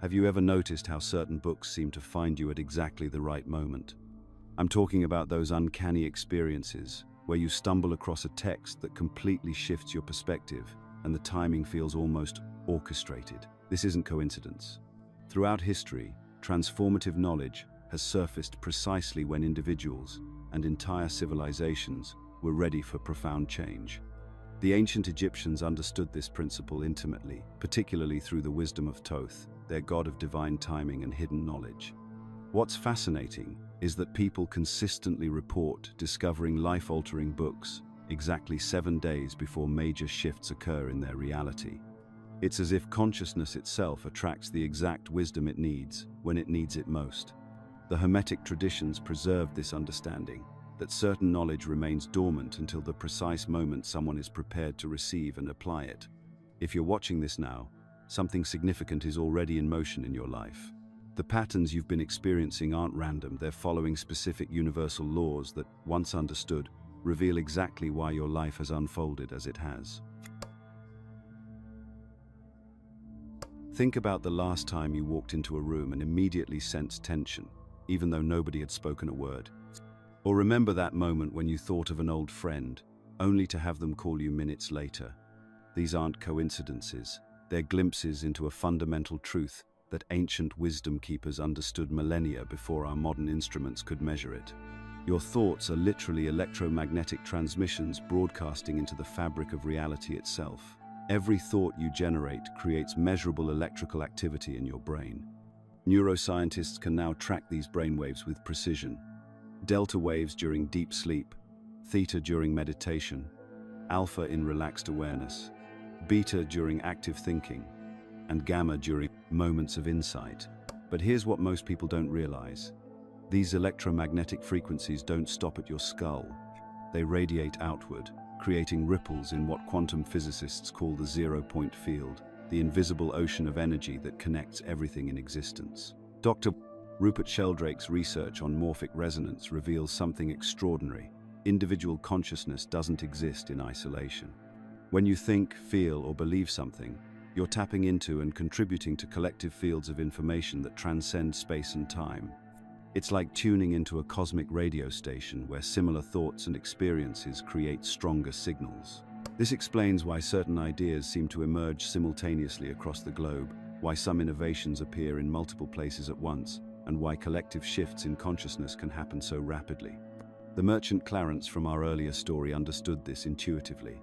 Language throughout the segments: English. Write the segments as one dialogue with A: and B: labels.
A: Have you ever noticed how certain books seem to find you at exactly the right moment? I'm talking about those uncanny experiences where you stumble across a text that completely shifts your perspective and the timing feels almost orchestrated. This isn't coincidence. Throughout history, transformative knowledge has surfaced precisely when individuals and entire civilizations were ready for profound change. The ancient Egyptians understood this principle intimately, particularly through the wisdom of Thoth, their god of divine timing and hidden knowledge. What's fascinating is that people consistently report discovering life-altering books exactly 7 days before major shifts occur in their reality. It's as if consciousness itself attracts the exact wisdom it needs when it needs it most. The Hermetic traditions preserve this understanding that certain knowledge remains dormant until the precise moment someone is prepared to receive and apply it. If you're watching this now, something significant is already in motion in your life. The patterns you've been experiencing aren't random, they're following specific universal laws that, once understood, reveal exactly why your life has unfolded as it has. Think about the last time you walked into a room and immediately sensed tension, even though nobody had spoken a word. Or remember that moment when you thought of an old friend, only to have them call you minutes later. These aren't coincidences, they're glimpses into a fundamental truth that ancient wisdom keepers understood millennia before our modern instruments could measure it. Your thoughts are literally electromagnetic transmissions broadcasting into the fabric of reality itself. Every thought you generate creates measurable electrical activity in your brain. Neuroscientists can now track these brainwaves with precision. Delta waves during deep sleep, theta during meditation, alpha in relaxed awareness, beta during active thinking, and gamma during moments of insight. But here's what most people don't realize. These electromagnetic frequencies don't stop at your skull. They radiate outward, creating ripples in what quantum physicists call the zero-point field, the invisible ocean of energy that connects everything in existence. Dr. Rupert Sheldrake's research on morphic resonance reveals something extraordinary. Individual consciousness doesn't exist in isolation. When you think, feel, or believe something, you're tapping into and contributing to collective fields of information that transcend space and time. It's like tuning into a cosmic radio station where similar thoughts and experiences create stronger signals. This explains why certain ideas seem to emerge simultaneously across the globe, why some innovations appear in multiple places at once, and why collective shifts in consciousness can happen so rapidly. The merchant Clarence from our earlier story understood this intuitively.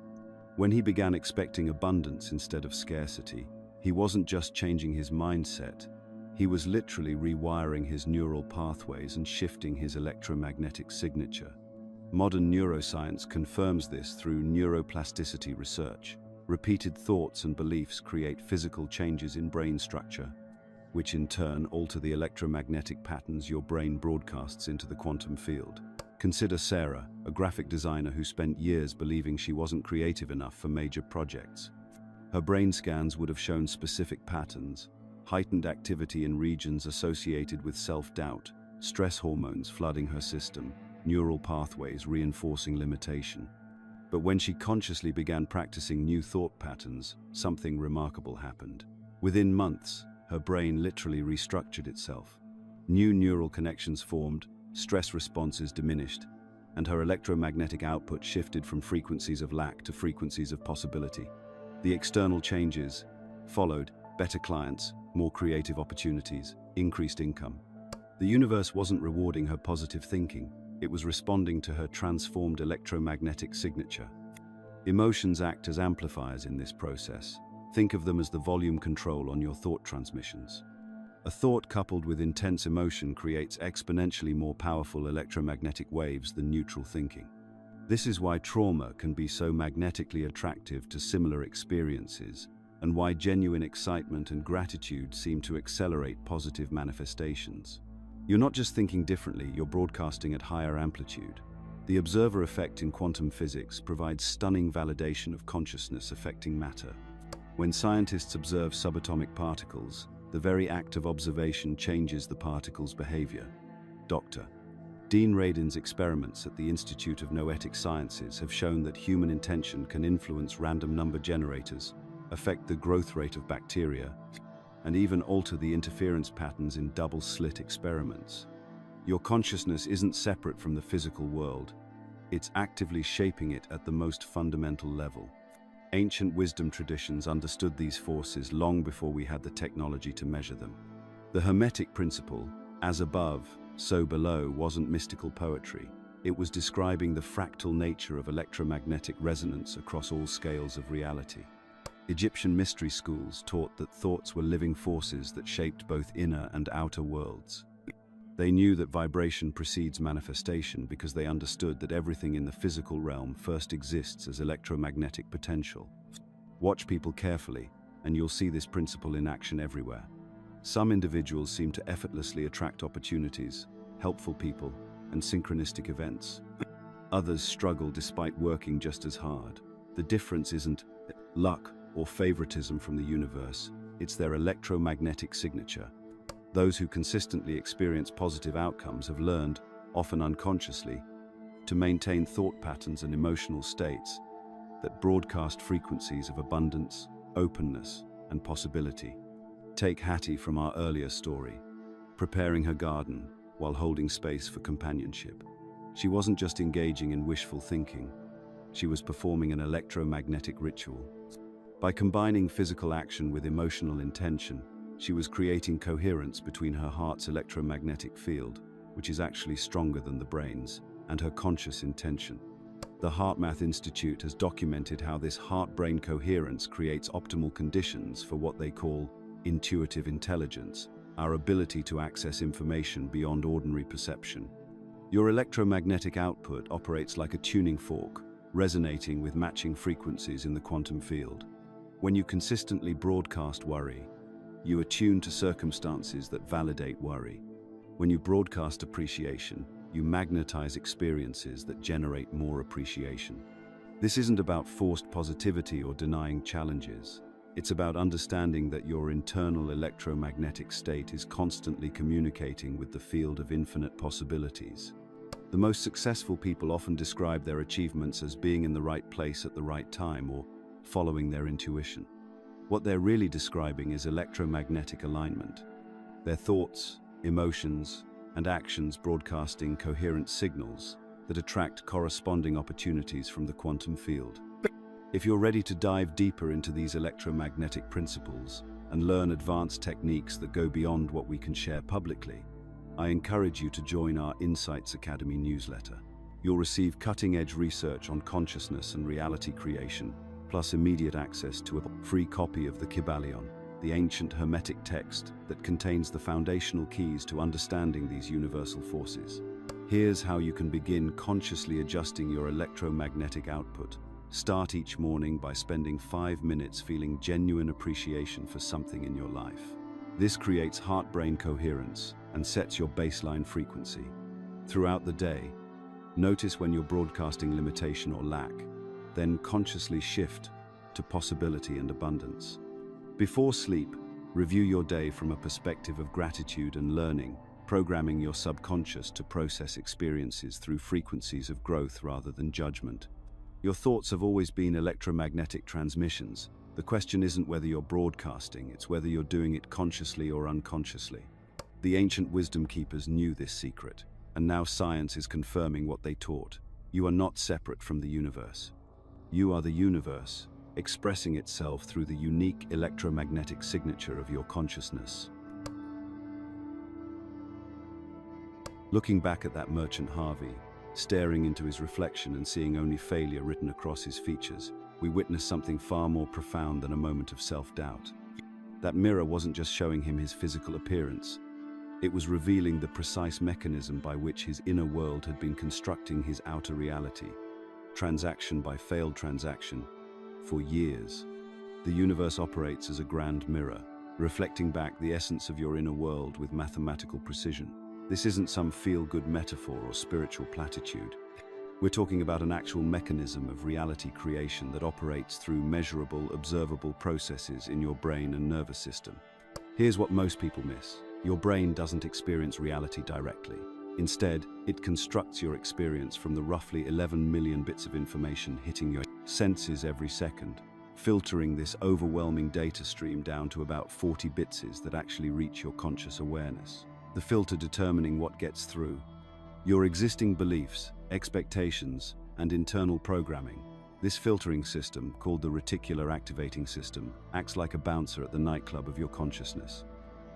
A: When he began expecting abundance instead of scarcity, he wasn't just changing his mindset, he was literally rewiring his neural pathways and shifting his electromagnetic signature. Modern neuroscience confirms this through neuroplasticity research. Repeated thoughts and beliefs create physical changes in brain structure, which in turn alter the electromagnetic patterns your brain broadcasts into the quantum field. Consider Sarah, a graphic designer who spent years believing she wasn't creative enough for major projects. Her brain scans would have shown specific patterns, heightened activity in regions associated with self-doubt, stress hormones flooding her system, neural pathways reinforcing limitation. But when she consciously began practicing new thought patterns, something remarkable happened. Within months, her brain literally restructured itself. New neural connections formed, stress responses diminished, and her electromagnetic output shifted from frequencies of lack to frequencies of possibility. The external changes followed: better clients, more creative opportunities, increased income. The universe wasn't rewarding her positive thinking, it was responding to her transformed electromagnetic signature. Emotions act as amplifiers in this process. Think of them as the volume control on your thought transmissions. A thought coupled with intense emotion creates exponentially more powerful electromagnetic waves than neutral thinking. This is why trauma can be so magnetically attractive to similar experiences, and why genuine excitement and gratitude seem to accelerate positive manifestations. You're not just thinking differently, you're broadcasting at higher amplitude. The observer effect in quantum physics provides stunning validation of consciousness affecting matter. When scientists observe subatomic particles, the very act of observation changes the particle's behavior. Dr. Dean Radin's experiments at the Institute of Noetic Sciences have shown that human intention can influence random number generators, affect the growth rate of bacteria, and even alter the interference patterns in double-slit experiments. Your consciousness isn't separate from the physical world. It's actively shaping it at the most fundamental level. Ancient wisdom traditions understood these forces long before we had the technology to measure them. The Hermetic principle, as above, so below, wasn't mystical poetry. It was describing the fractal nature of electromagnetic resonance across all scales of reality. Egyptian mystery schools taught that thoughts were living forces that shaped both inner and outer worlds. They knew that vibration precedes manifestation because they understood that everything in the physical realm first exists as electromagnetic potential. Watch people carefully, and you'll see this principle in action everywhere. Some individuals seem to effortlessly attract opportunities, helpful people, and synchronistic events. Others struggle despite working just as hard. The difference isn't luck or favoritism from the universe, it's their electromagnetic signature. Those who consistently experience positive outcomes have learned, often unconsciously, to maintain thought patterns and emotional states that broadcast frequencies of abundance, openness, and possibility. Take Hattie from our earlier story, preparing her garden while holding space for companionship. She wasn't just engaging in wishful thinking, she was performing an electromagnetic ritual. By combining physical action with emotional intention, she was creating coherence between her heart's electromagnetic field, which is actually stronger than the brain's, and her conscious intention. The HeartMath Institute has documented how this heart-brain coherence creates optimal conditions for what they call intuitive intelligence, our ability to access information beyond ordinary perception. Your electromagnetic output operates like a tuning fork, resonating with matching frequencies in the quantum field. When you consistently broadcast worry, you attune to circumstances that validate worry. When you broadcast appreciation, you magnetize experiences that generate more appreciation. This isn't about forced positivity or denying challenges. It's about understanding that your internal electromagnetic state is constantly communicating with the field of infinite possibilities. The most successful people often describe their achievements as being in the right place at the right time or following their intuition. What they're really describing is electromagnetic alignment. Their thoughts, emotions, and actions broadcasting coherent signals that attract corresponding opportunities from the quantum field. If you're ready to dive deeper into these electromagnetic principles and learn advanced techniques that go beyond what we can share publicly, I encourage you to join our Insights Academy newsletter. You'll receive cutting-edge research on consciousness and reality creation, plus immediate access to a free copy of the Kybalion, the ancient Hermetic text that contains the foundational keys to understanding these universal forces. Here's how you can begin consciously adjusting your electromagnetic output. Start each morning by spending 5 minutes feeling genuine appreciation for something in your life. This creates heart-brain coherence and sets your baseline frequency. Throughout the day, notice when you're broadcasting limitation or lack, then consciously shift to possibility and abundance. Before sleep, review your day from a perspective of gratitude and learning, programming your subconscious to process experiences through frequencies of growth rather than judgment. Your thoughts have always been electromagnetic transmissions. The question isn't whether you're broadcasting, it's whether you're doing it consciously or unconsciously. The ancient wisdom keepers knew this secret, and now science is confirming what they taught. You are not separate from the universe. You are the universe, expressing itself through the unique electromagnetic signature of your consciousness. Looking back at that merchant Harvey, staring into his reflection and seeing only failure written across his features, we witnessed something far more profound than a moment of self-doubt. That mirror wasn't just showing him his physical appearance. It was revealing the precise mechanism by which his inner world had been constructing his outer reality, transaction by failed transaction, for years. The universe operates as a grand mirror, reflecting back the essence of your inner world with mathematical precision. This isn't some feel-good metaphor or spiritual platitude. We're talking about an actual mechanism of reality creation that operates through measurable, observable processes in your brain and nervous system. Here's what most people miss. Your brain doesn't experience reality directly. Instead, it constructs your experience from the roughly 11 million bits of information hitting your senses every second. filtering this overwhelming data stream down to about 40 bits that actually reach your conscious awareness. The filter determining what gets through. Your existing beliefs, expectations, and internal programming. This filtering system, called the reticular activating system, acts like a bouncer at the nightclub of your consciousness.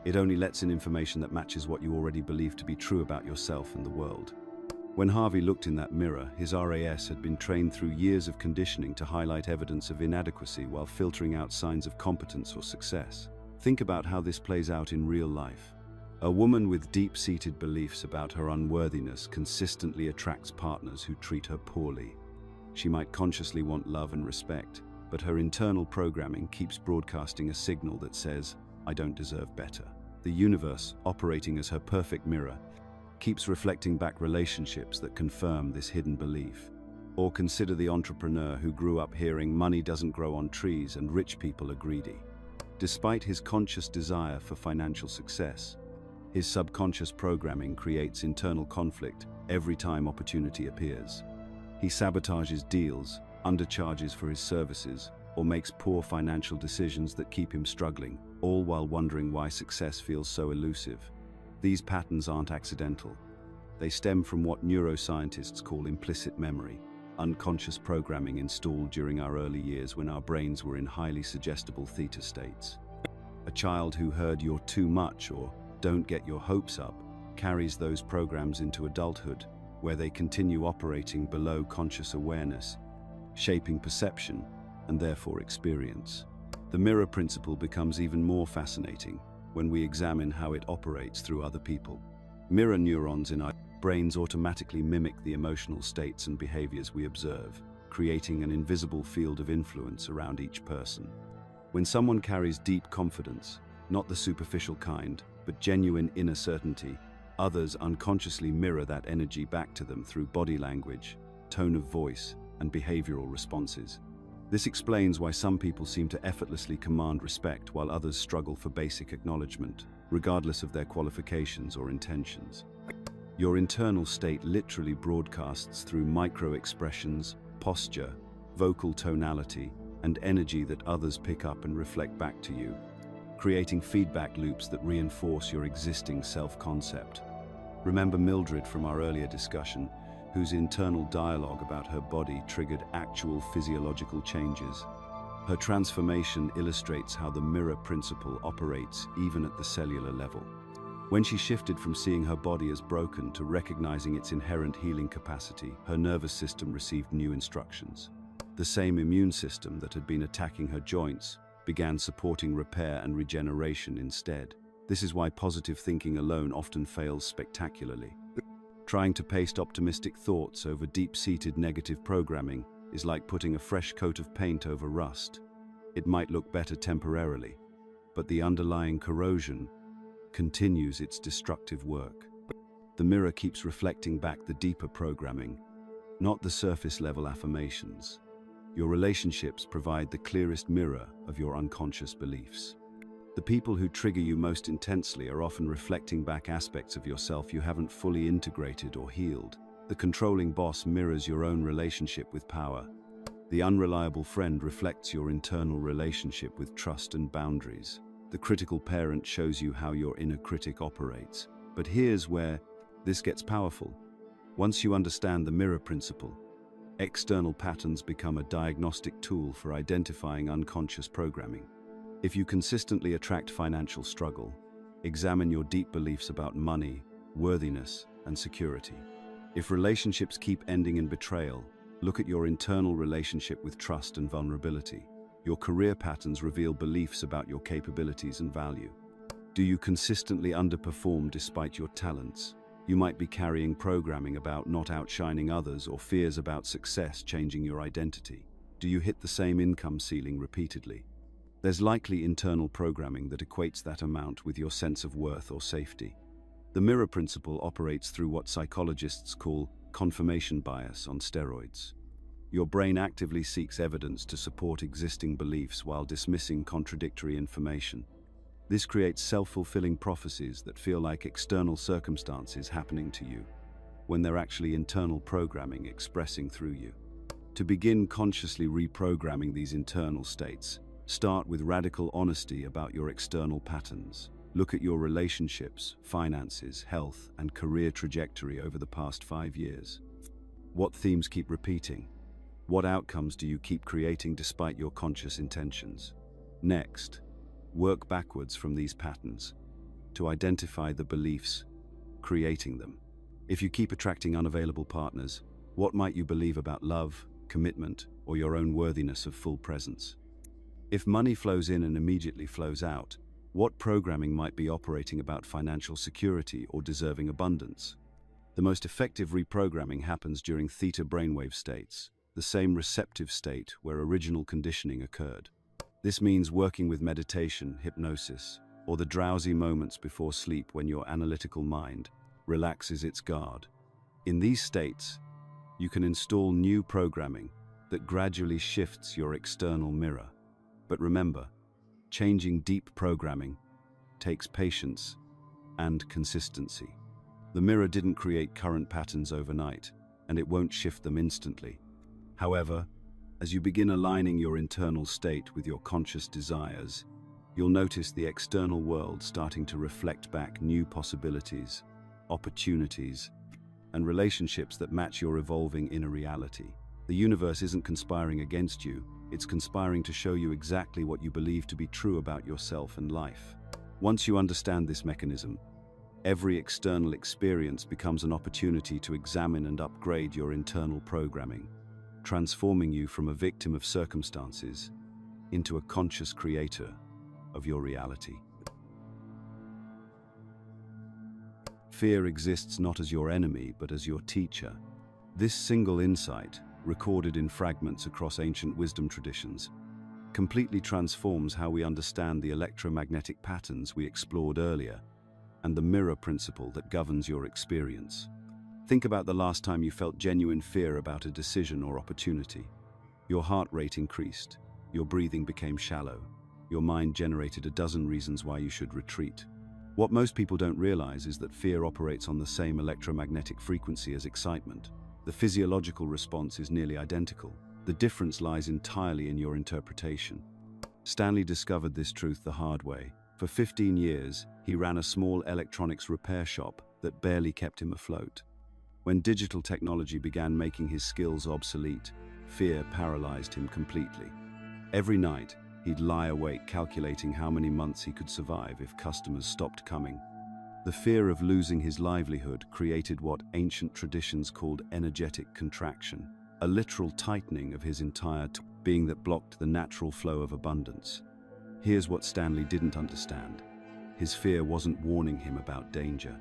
A: It only lets in information that matches what you already believe to be true about yourself and the world. When Harvey looked in that mirror, his RAS had been trained through years of conditioning to highlight evidence of inadequacy while filtering out signs of competence or success. Think about how this plays out in real life. A woman with deep-seated beliefs about her unworthiness consistently attracts partners who treat her poorly. She might consciously want love and respect, but her internal programming keeps broadcasting a signal that says, "I don't deserve better." The universe, operating as her perfect mirror, keeps reflecting back relationships that confirm this hidden belief. Or consider the entrepreneur who grew up hearing money doesn't grow on trees and rich people are greedy. Despite his conscious desire for financial success, his subconscious programming creates internal conflict every time opportunity appears. He sabotages deals, undercharges for his services, or makes poor financial decisions that keep him struggling, all while wondering why success feels so elusive. These patterns aren't accidental. They stem from what neuroscientists call implicit memory, unconscious programming installed during our early years when our brains were in highly suggestible theta states. A child who heard "you're too much" or "don't get your hopes up" carries those programs into adulthood, where they continue operating below conscious awareness, shaping perception and therefore experience. The mirror principle becomes even more fascinating when we examine how it operates through other people. Mirror neurons in our brains automatically mimic the emotional states and behaviors we observe, creating an invisible field of influence around each person. When someone carries deep confidence, not the superficial kind, but genuine inner certainty, others unconsciously mirror that energy back to them through body language, tone of voice, and behavioral responses. This explains why some people seem to effortlessly command respect while others struggle for basic acknowledgement, regardless of their qualifications or intentions. Your internal state literally broadcasts through micro-expressions, posture, vocal tonality, and energy that others pick up and reflect back to you, creating feedback loops that reinforce your existing self-concept. Remember Mildred from our earlier discussion, whose internal dialogue about her body triggered actual physiological changes. Her transformation illustrates how the mirror principle operates even at the cellular level. When she shifted from seeing her body as broken to recognizing its inherent healing capacity, her nervous system received new instructions. The same immune system that had been attacking her joints began supporting repair and regeneration instead. This is why positive thinking alone often fails spectacularly. Trying to paste optimistic thoughts over deep-seated negative programming is like putting a fresh coat of paint over rust. It might look better temporarily, but the underlying corrosion continues its destructive work. The mirror keeps reflecting back the deeper programming, not the surface-level affirmations. Your relationships provide the clearest mirror of your unconscious beliefs. The people who trigger you most intensely are often reflecting back aspects of yourself you haven't fully integrated or healed. The controlling boss mirrors your own relationship with power. The unreliable friend reflects your internal relationship with trust and boundaries. The critical parent shows you how your inner critic operates. But here's where this gets powerful. Once you understand the mirror principle, external patterns become a diagnostic tool for identifying unconscious programming. If you consistently attract financial struggle, examine your deep beliefs about money, worthiness, and security. If relationships keep ending in betrayal, look at your internal relationship with trust and vulnerability. Your career patterns reveal beliefs about your capabilities and value. Do you consistently underperform despite your talents? You might be carrying programming about not outshining others or fears about success changing your identity. Do you hit the same income ceiling repeatedly? There's likely internal programming that equates that amount with your sense of worth or safety. The mirror principle operates through what psychologists call confirmation bias on steroids. Your brain actively seeks evidence to support existing beliefs while dismissing contradictory information. This creates self-fulfilling prophecies that feel like external circumstances happening to you, when they're actually internal programming expressing through you. To begin consciously reprogramming these internal states, start with radical honesty about your external patterns. Look at your relationships, finances, health, and career trajectory over the past 5 years. What themes keep repeating? What outcomes do you keep creating despite your conscious intentions? Next, work backwards from these patterns to identify the beliefs creating them. If you keep attracting unavailable partners, what might you believe about love, commitment, or your own worthiness of full presence? If money flows in and immediately flows out, what programming might be operating about financial security or deserving abundance? The most effective reprogramming happens during theta brainwave states, the same receptive state where original conditioning occurred. This means working with meditation, hypnosis, or the drowsy moments before sleep when your analytical mind relaxes its guard. In these states, you can install new programming that gradually shifts your external mirror. But remember, changing deep programming takes patience and consistency. The mirror didn't create current patterns overnight, and it won't shift them instantly. However, as you begin aligning your internal state with your conscious desires, you'll notice the external world starting to reflect back new possibilities, opportunities, and relationships that match your evolving inner reality. The universe isn't conspiring against you, it's conspiring to show you exactly what you believe to be true about yourself and life. Once you understand this mechanism, every external experience becomes an opportunity to examine and upgrade your internal programming, transforming you from a victim of circumstances into a conscious creator of your reality. Fear exists not as your enemy, but as your teacher. This single insight, recorded in fragments across ancient wisdom traditions, completely transforms how we understand the electromagnetic patterns we explored earlier and the mirror principle that governs your experience. Think about the last time you felt genuine fear about a decision or opportunity. Your heart rate increased, your breathing became shallow, your mind generated a dozen reasons why you should retreat. What most people don't realize is that fear operates on the same electromagnetic frequency as excitement. The physiological response is nearly identical. The difference lies entirely in your interpretation. Stanley discovered this truth the hard way. For 15 years, he ran a small electronics repair shop that barely kept him afloat. When digital technology began making his skills obsolete, fear paralyzed him completely. Every night, he'd lie awake calculating how many months he could survive if customers stopped coming. The fear of losing his livelihood created what ancient traditions called energetic contraction, a literal tightening of his entire being that blocked the natural flow of abundance. Here's what Stanley didn't understand. His fear wasn't warning him about danger.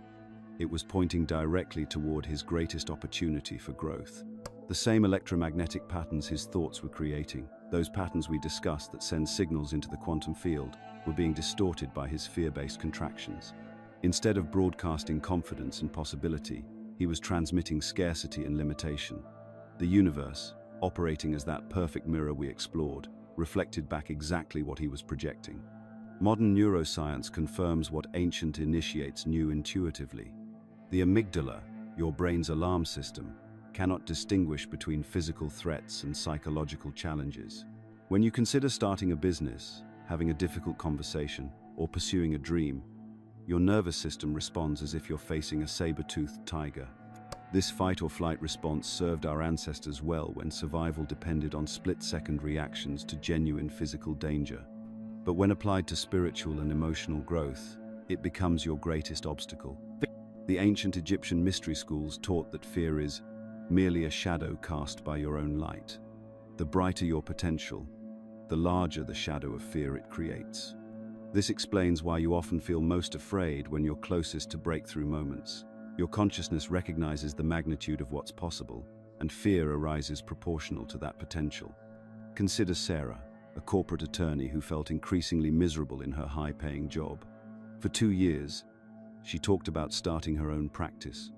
A: It was pointing directly toward his greatest opportunity for growth. The same electromagnetic patterns his thoughts were creating, those patterns we discussed that send signals into the quantum field, were being distorted by his fear-based contractions. Instead of broadcasting confidence and possibility, he was transmitting scarcity and limitation. The universe, operating as that perfect mirror we explored, reflected back exactly what he was projecting. Modern neuroscience confirms what ancient initiates knew intuitively. The amygdala, your brain's alarm system, cannot distinguish between physical threats and psychological challenges. When you consider starting a business, having a difficult conversation, or pursuing a dream, your nervous system responds as if you're facing a saber-toothed tiger. This fight-or-flight response served our ancestors well when survival depended on split-second reactions to genuine physical danger. But when applied to spiritual and emotional growth, it becomes your greatest obstacle. The ancient Egyptian mystery schools taught that fear is merely a shadow cast by your own light. The brighter your potential, the larger the shadow of fear it creates. This explains why you often feel most afraid when you're closest to breakthrough moments. Your consciousness recognizes the magnitude of what's possible, and fear arises proportional to that potential. Consider Sarah, a corporate attorney who felt increasingly miserable in her high-paying job. For 2 years, she talked about starting her own practice,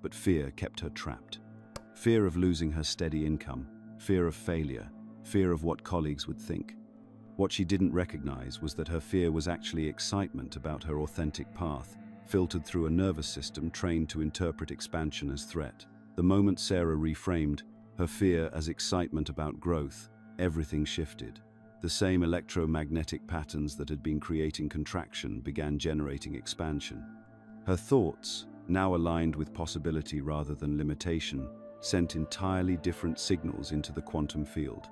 A: but fear kept her trapped. Fear of losing her steady income, fear of failure, fear of what colleagues would think. What she didn't recognize was that her fear was actually excitement about her authentic path, filtered through a nervous system trained to interpret expansion as threat. The moment Sarah reframed, her fear as excitement about growth, everything shifted. The same electromagnetic patterns that had been creating contraction began generating expansion. Her thoughts, now aligned with possibility rather than limitation, sent entirely different signals into the quantum field.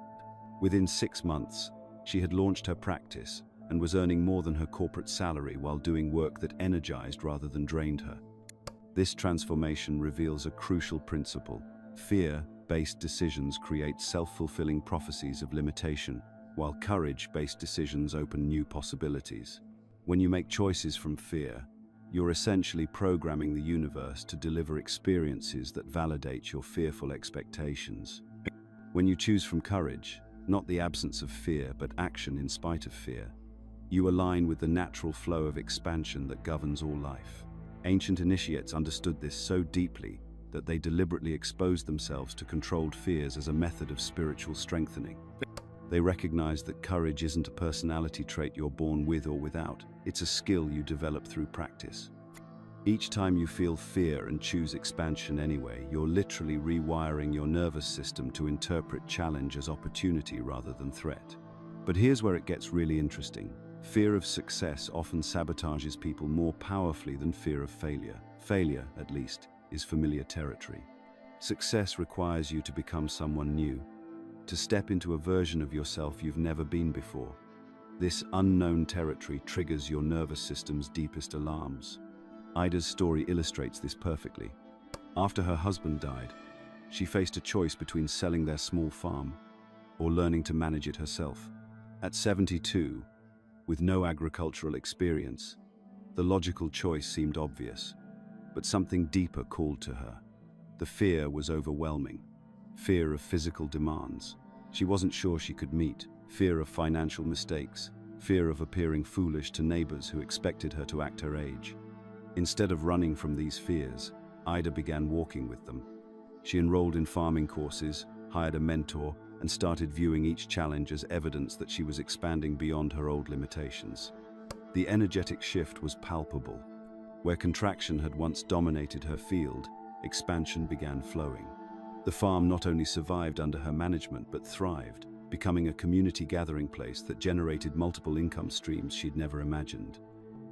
A: Within 6 months, she had launched her practice and was earning more than her corporate salary while doing work that energized rather than drained her. This transformation reveals a crucial principle. Fear-based decisions create self-fulfilling prophecies of limitation, while courage-based decisions open new possibilities. When you make choices from fear, you're essentially programming the universe to deliver experiences that validate your fearful expectations. When you choose from courage, not the absence of fear, but action in spite of fear, you align with the natural flow of expansion that governs all life. Ancient initiates understood this so deeply that they deliberately exposed themselves to controlled fears as a method of spiritual strengthening. They recognized that courage isn't a personality trait you're born with or without, it's a skill you develop through practice. Each time you feel fear and choose expansion anyway, you're literally rewiring your nervous system to interpret challenge as opportunity rather than threat. But here's where it gets really interesting. Fear of success often sabotages people more powerfully than fear of failure. Failure, at least, is familiar territory. Success requires you to become someone new, to step into a version of yourself you've never been before. This unknown territory triggers your nervous system's deepest alarms. Ida's story illustrates this perfectly. After her husband died, she faced a choice between selling their small farm or learning to manage it herself. At 72, with no agricultural experience, the logical choice seemed obvious, but something deeper called to her. The fear was overwhelming. Fear of physical demands she wasn't sure she could meet, fear of financial mistakes, fear of appearing foolish to neighbors who expected her to act her age. Instead of running from these fears, Ida began walking with them. She enrolled in farming courses, hired a mentor, and started viewing each challenge as evidence that she was expanding beyond her old limitations. The energetic shift was palpable. Where contraction had once dominated her field, expansion began flowing. The farm not only survived under her management but thrived, becoming a community gathering place that generated multiple income streams she'd never imagined.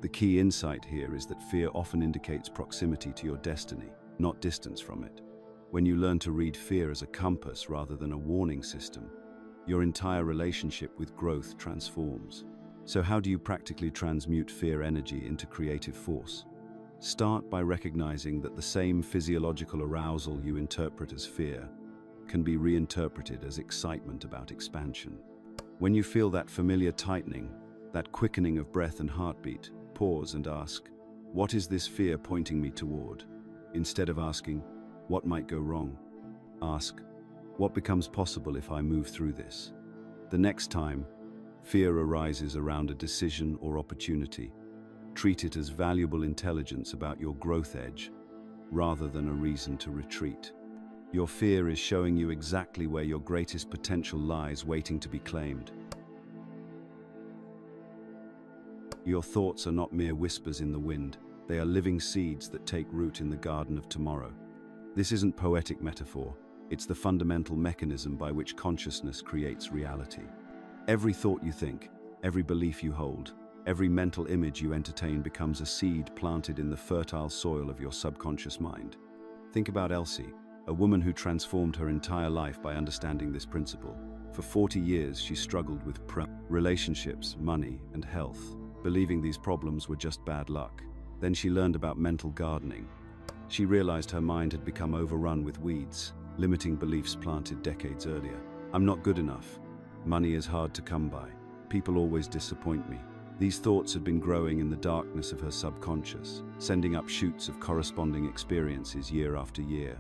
A: The key insight here is that fear often indicates proximity to your destiny, not distance from it. When you learn to read fear as a compass rather than a warning system, your entire relationship with growth transforms. So how do you practically transmute fear energy into creative force? Start by recognizing that the same physiological arousal you interpret as fear can be reinterpreted as excitement about expansion. When you feel that familiar tightening, that quickening of breath and heartbeat, pause and ask, what is this fear pointing me toward? Instead of asking, what might go wrong? Ask, what becomes possible if I move through this? The next time fear arises around a decision or opportunity, treat it as valuable intelligence about your growth edge, rather than a reason to retreat. Your fear is showing you exactly where your greatest potential lies, waiting to be claimed. Your thoughts are not mere whispers in the wind. They are living seeds that take root in the garden of tomorrow. This isn't poetic metaphor. It's the fundamental mechanism by which consciousness creates reality. Every thought you think, every belief you hold, every mental image you entertain becomes a seed planted in the fertile soil of your subconscious mind. Think about Elsie, a woman who transformed her entire life by understanding this principle. For 40 years, she struggled with relationships, money, and health, believing these problems were just bad luck. Then she learned about mental gardening. She realized her mind had become overrun with weeds, limiting beliefs planted decades earlier. I'm not good enough. Money is hard to come by. People always disappoint me. These thoughts had been growing in the darkness of her subconscious, sending up shoots of corresponding experiences year after year.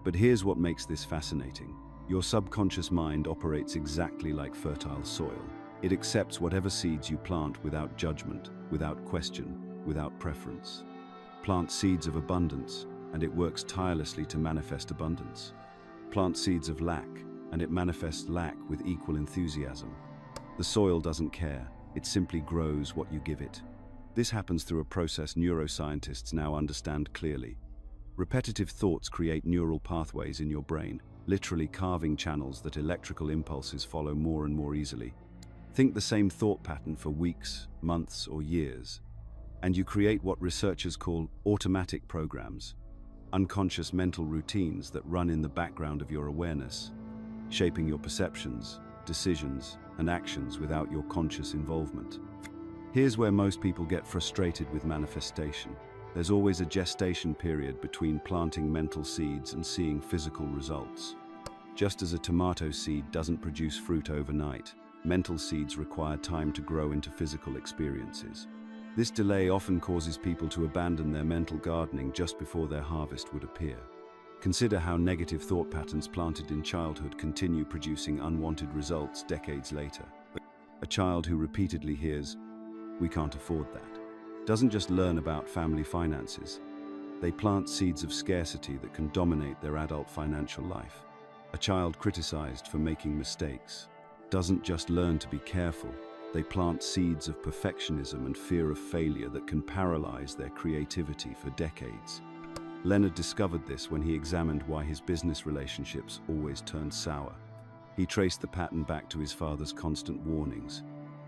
A: But here's what makes this fascinating. Your subconscious mind operates exactly like fertile soil. It accepts whatever seeds you plant without judgment, without question, without preference. Plant seeds of abundance, and it works tirelessly to manifest abundance. Plant seeds of lack, and it manifests lack with equal enthusiasm. The soil doesn't care. It simply grows what you give it. This happens through a process neuroscientists now understand clearly. Repetitive thoughts create neural pathways in your brain, literally carving channels that electrical impulses follow more and more easily. Think the same thought pattern for weeks, months, or years, and you create what researchers call automatic programs, unconscious mental routines that run in the background of your awareness, shaping your perceptions, decisions, and actions without your conscious involvement. Here's where most people get frustrated with manifestation. There's always a gestation period between planting mental seeds and seeing physical results. Just as a tomato seed doesn't produce fruit overnight, mental seeds require time to grow into physical experiences. This delay often causes people to abandon their mental gardening just before their harvest would appear. Consider how negative thought patterns planted in childhood continue producing unwanted results decades later. A child who repeatedly hears, "We can't afford that," doesn't just learn about family finances. They plant seeds of scarcity that can dominate their adult financial life. A child criticized for making mistakes doesn't just learn to be careful. They plant seeds of perfectionism and fear of failure that can paralyze their creativity for decades. Leonard discovered this when he examined why his business relationships always turned sour. He traced the pattern back to his father's constant warnings.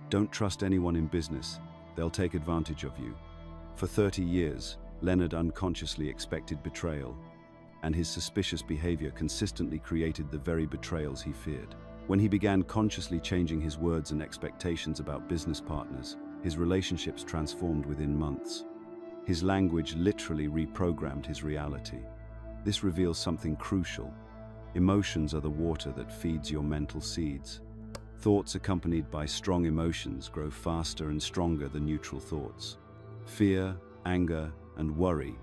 A: "Don't trust anyone in business. They'll take advantage of you." For 30 years, Leonard unconsciously expected betrayal, and his suspicious behavior consistently created the very betrayals he feared. When he began consciously changing his words and expectations about business partners, his relationships transformed within months. His language literally reprogrammed his reality. This reveals something crucial. Emotions are the water that feeds your mental seeds. Thoughts accompanied by strong emotions grow faster and stronger than neutral thoughts. Fear, anger, and worry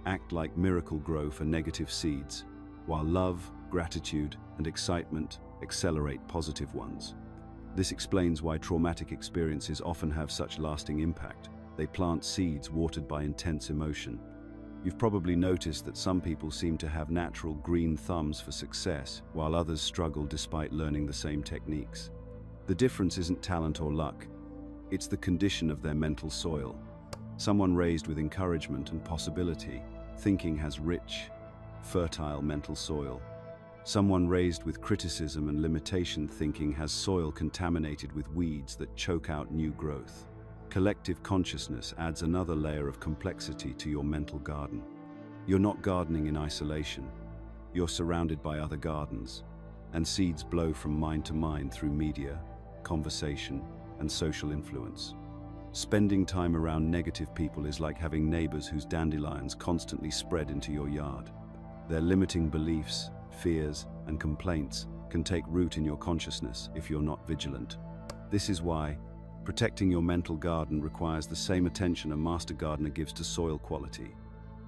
A: act like miracle-grow for negative seeds, while love, gratitude, and excitement accelerate positive ones. This explains why traumatic experiences often have such lasting impact. They plant seeds watered by intense emotion. You've probably noticed that some people seem to have natural green thumbs for success, while others struggle despite learning the same techniques. The difference isn't talent or luck, it's the condition of their mental soil. Someone raised with encouragement and possibility, thinking has rich, fertile mental soil. Someone raised with criticism and limitation thinking has soil contaminated with weeds that choke out new growth. Collective consciousness adds another layer of complexity to your mental garden. You're not gardening in isolation. You're surrounded by other gardens, and seeds blow from mind to mind through media, conversation, and social influence. Spending time around negative people is like having neighbors whose dandelions constantly spread into your yard. Their limiting beliefs, fears, and complaints can take root in your consciousness if you're not vigilant. This is why protecting your mental garden requires the same attention a master gardener gives to soil quality.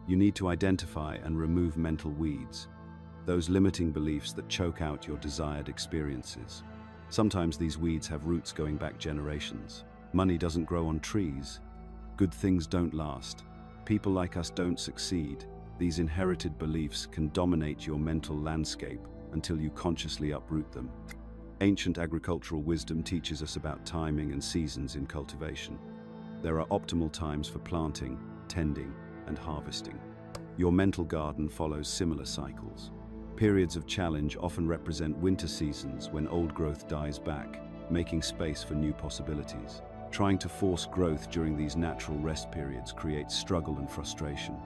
A: You need to identify and remove mental weeds, those limiting beliefs that choke out your desired experiences. Sometimes these weeds have roots going back generations. Money doesn't grow on trees. Good things don't last. People like us don't succeed. These inherited beliefs can dominate your mental landscape until you consciously uproot them. Ancient agricultural wisdom teaches us about timing and seasons in cultivation. There are optimal times for planting, tending, and harvesting. Your mental garden follows similar cycles. Periods of challenge often represent winter seasons when old growth dies back, making space for new possibilities. Trying to force growth during these natural rest periods creates struggle and frustration.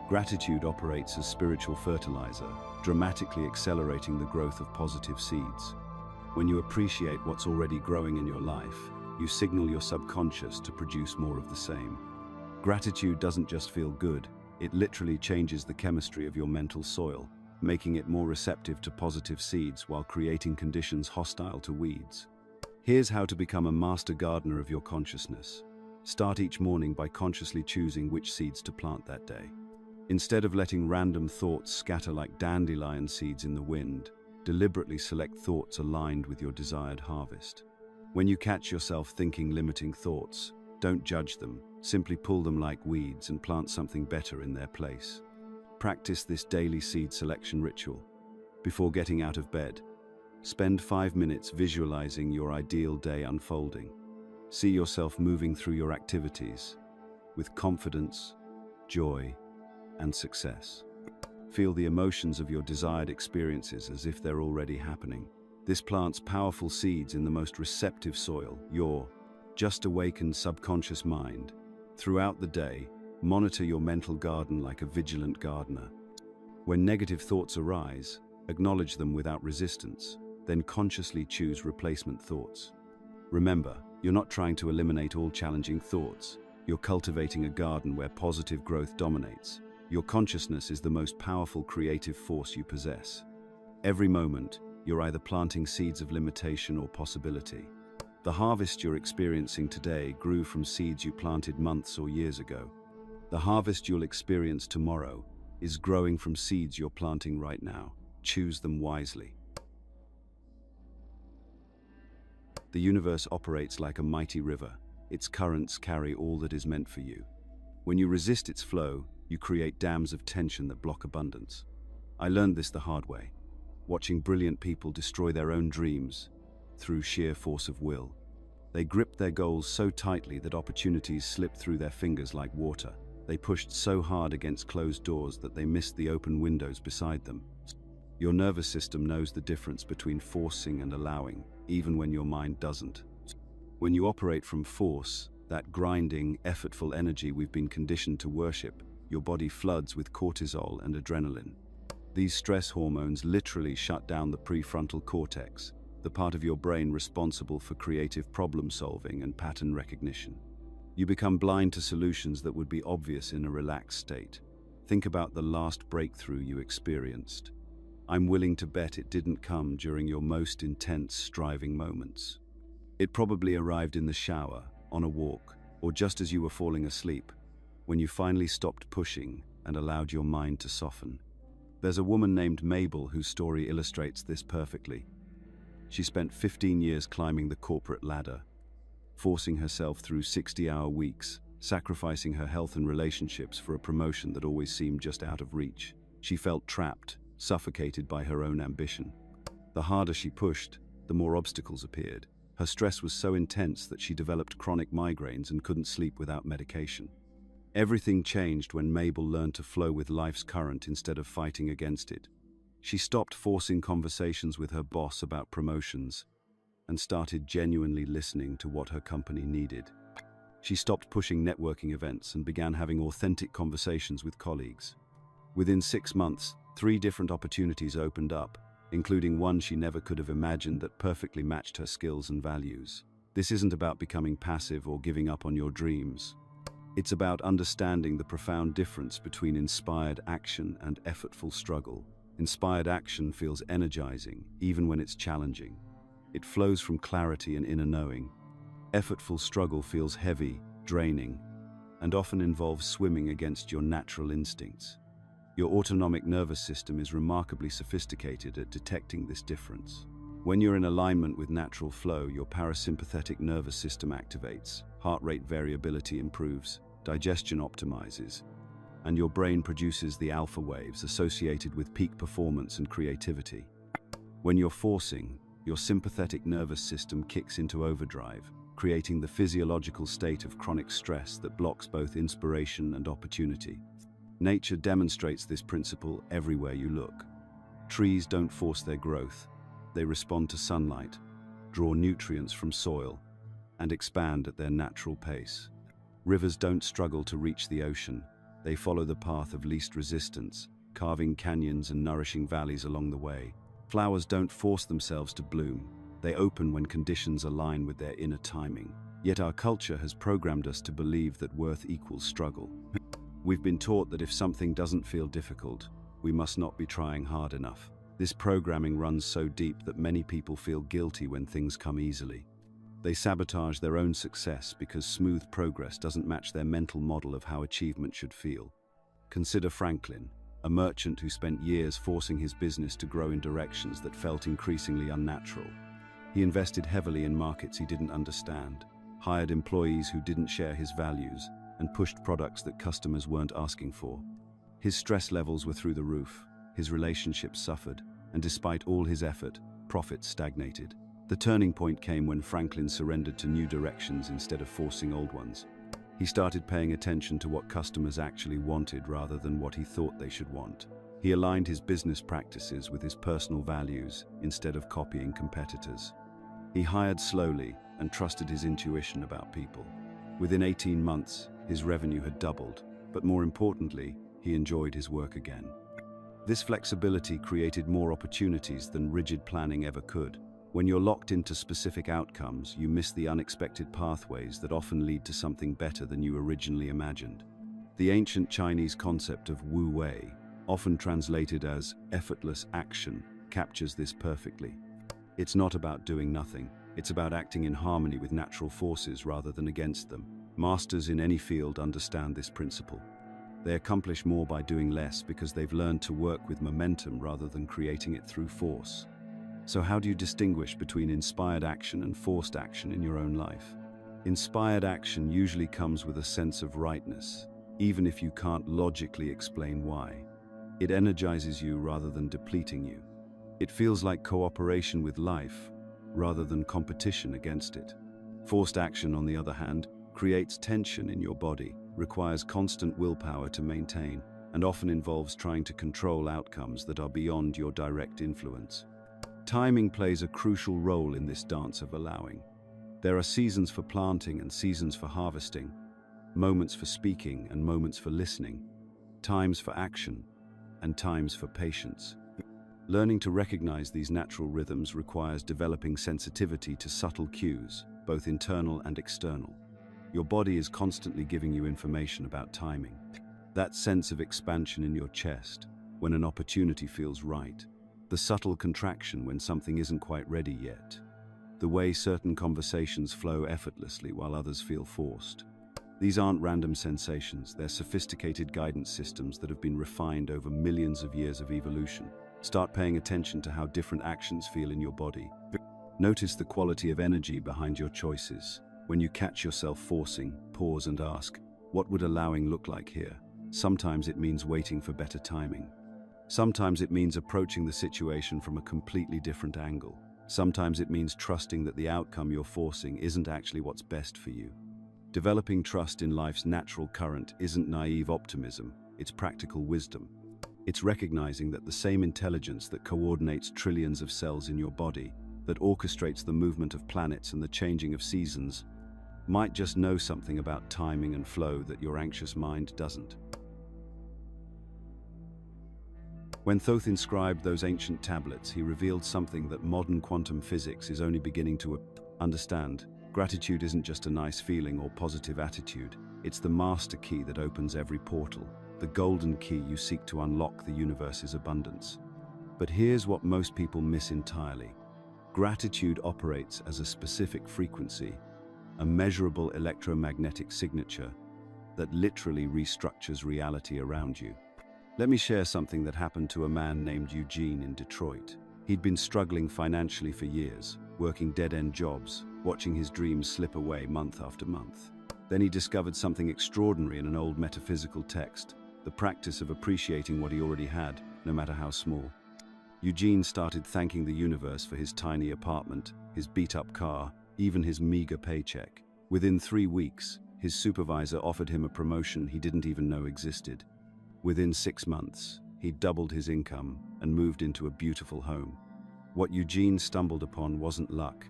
A: Gratitude operates as spiritual fertilizer, dramatically accelerating the growth of positive seeds. When you appreciate what's already growing in your life, you signal your subconscious to produce more of the same. Gratitude doesn't just feel good, it literally changes the chemistry of your mental soil, making it more receptive to positive seeds while creating conditions hostile to weeds. Here's how to become a master gardener of your consciousness. Start each morning by consciously choosing which seeds to plant that day. Instead of letting random thoughts scatter like dandelion seeds in the wind, deliberately select thoughts aligned with your desired harvest. When you catch yourself thinking limiting thoughts, don't judge them, simply pull them like weeds and plant something better in their place. Practice this daily seed selection ritual. Before getting out of bed, spend 5 minutes visualizing your ideal day unfolding. See yourself moving through your activities with confidence, joy, and success. Feel the emotions of your desired experiences as if they're already happening. This plants powerful seeds in the most receptive soil, your just awakened subconscious mind. Throughout the day, monitor your mental garden like a vigilant gardener. When negative thoughts arise, acknowledge them without resistance, then consciously choose replacement thoughts. Remember, you're not trying to eliminate all challenging thoughts. You're cultivating a garden where positive growth dominates. Your consciousness is the most powerful creative force you possess. Every moment, you're either planting seeds of limitation or possibility. The harvest you're experiencing today grew from seeds you planted months or years ago. The harvest you'll experience tomorrow is growing from seeds you're planting right now. Choose them wisely. The universe operates like a mighty river. Its currents carry all that is meant for you. When you resist its flow, you create dams of tension that block abundance. I learned this the hard way, watching brilliant people destroy their own dreams through sheer force of will. They gripped their goals so tightly that opportunities slipped through their fingers like water. They pushed so hard against closed doors that they missed the open windows beside them. Your nervous system knows the difference between forcing and allowing, even when your mind doesn't. When you operate from force, that grinding, effortful energy we've been conditioned to worship, your body floods with cortisol and adrenaline. These stress hormones literally shut down the prefrontal cortex, the part of your brain responsible for creative problem solving and pattern recognition. You become blind to solutions that would be obvious in a relaxed state. Think about the last breakthrough you experienced. I'm willing to bet it didn't come during your most intense striving moments. It probably arrived in the shower, on a walk, or just as you were falling asleep, when you finally stopped pushing and allowed your mind to soften. There's a woman named Mabel whose story illustrates this perfectly. She spent 15 years climbing the corporate ladder, forcing herself through 60-hour weeks, sacrificing her health and relationships for a promotion that always seemed just out of reach. She felt trapped, suffocated by her own ambition. The harder she pushed, the more obstacles appeared. Her stress was so intense that she developed chronic migraines and couldn't sleep without medication. Everything changed when Mabel learned to flow with life's current instead of fighting against it. She stopped forcing conversations with her boss about promotions and started genuinely listening to what her company needed. She stopped pushing networking events and began having authentic conversations with colleagues. Within 6 months, 3 different opportunities opened up, including one she never could have imagined that perfectly matched her skills and values. This isn't about becoming passive or giving up on your dreams. It's about understanding the profound difference between inspired action and effortful struggle. Inspired action feels energizing, even when it's challenging. It flows from clarity and inner knowing. Effortful struggle feels heavy, draining, and often involves swimming against your natural instincts. Your autonomic nervous system is remarkably sophisticated at detecting this difference. When you're in alignment with natural flow, your parasympathetic nervous system activates, heart rate variability improves, digestion optimizes, and your brain produces the alpha waves associated with peak performance and creativity. When you're forcing, your sympathetic nervous system kicks into overdrive, creating the physiological state of chronic stress that blocks both inspiration and opportunity. Nature demonstrates this principle everywhere you look. Trees don't force their growth. They respond to sunlight, draw nutrients from soil, and expand at their natural pace. Rivers don't struggle to reach the ocean. They follow the path of least resistance, carving canyons and nourishing valleys along the way. Flowers don't force themselves to bloom. They open when conditions align with their inner timing. Yet our culture has programmed us to believe that worth equals struggle. We've been taught that if something doesn't feel difficult, we must not be trying hard enough. This programming runs so deep that many people feel guilty when things come easily. They sabotage their own success because smooth progress doesn't match their mental model of how achievement should feel. Consider Franklin, a merchant who spent years forcing his business to grow in directions that felt increasingly unnatural. He invested heavily in markets he didn't understand, hired employees who didn't share his values, and pushed products that customers weren't asking for. His stress levels were through the roof, his relationships suffered, and despite all his effort, profits stagnated. The turning point came when Franklin surrendered to new directions instead of forcing old ones. He started paying attention to what customers actually wanted rather than what he thought they should want. He aligned his business practices with his personal values instead of copying competitors. He hired slowly and trusted his intuition about people. Within 18 months, his revenue had doubled, but more importantly, he enjoyed his work again. This flexibility created more opportunities than rigid planning ever could. When you're locked into specific outcomes, you miss the unexpected pathways that often lead to something better than you originally imagined. The ancient Chinese concept of Wu Wei, often translated as effortless action, captures this perfectly. It's not about doing nothing. It's about acting in harmony with natural forces rather than against them. Masters in any field understand this principle. They accomplish more by doing less because they've learned to work with momentum rather than creating it through force. So how do you distinguish between inspired action and forced action in your own life? Inspired action usually comes with a sense of rightness, even if you can't logically explain why. It energizes you rather than depleting you. It feels like cooperation with life rather than competition against it. Forced action, on the other hand, creates tension in your body, requires constant willpower to maintain, and often involves trying to control outcomes that are beyond your direct influence. Timing plays a crucial role in this dance of allowing. There are seasons for planting and seasons for harvesting, moments for speaking and moments for listening, times for action and times for patience. Learning to recognize these natural rhythms requires developing sensitivity to subtle cues, both internal and external. Your body is constantly giving you information about timing. That sense of expansion in your chest when an opportunity feels right, the subtle contraction when something isn't quite ready yet, the way certain conversations flow effortlessly while others feel forced. These aren't random sensations, they're sophisticated guidance systems that have been refined over millions of years of evolution. Start paying attention to how different actions feel in your body. Notice the quality of energy behind your choices. When you catch yourself forcing, pause and ask, what would allowing look like here? Sometimes it means waiting for better timing. Sometimes it means approaching the situation from a completely different angle. Sometimes it means trusting that the outcome you're forcing isn't actually what's best for you. Developing trust in life's natural current isn't naive optimism, it's practical wisdom. It's recognizing that the same intelligence that coordinates trillions of cells in your body, that orchestrates the movement of planets and the changing of seasons, might just know something about timing and flow that your anxious mind doesn't. When Thoth inscribed those ancient tablets, he revealed something that modern quantum physics is only beginning to understand. Gratitude isn't just a nice feeling or positive attitude, it's the master key that opens every portal, the golden key you seek to unlock the universe's abundance. But here's what most people miss entirely. Gratitude operates as a specific frequency, a measurable electromagnetic signature that literally restructures reality around you. Let me share something that happened to a man named Eugene in Detroit. He'd been struggling financially for years, working dead-end jobs, watching his dreams slip away month after month. Then he discovered something extraordinary in an old metaphysical text, the practice of appreciating what he already had, no matter how small. Eugene started thanking the universe for his tiny apartment, his beat-up car, even his meager paycheck. Within 3 weeks, his supervisor offered him a promotion he didn't even know existed. Within 6 months, he doubled his income and moved into a beautiful home. What Eugene stumbled upon wasn't luck.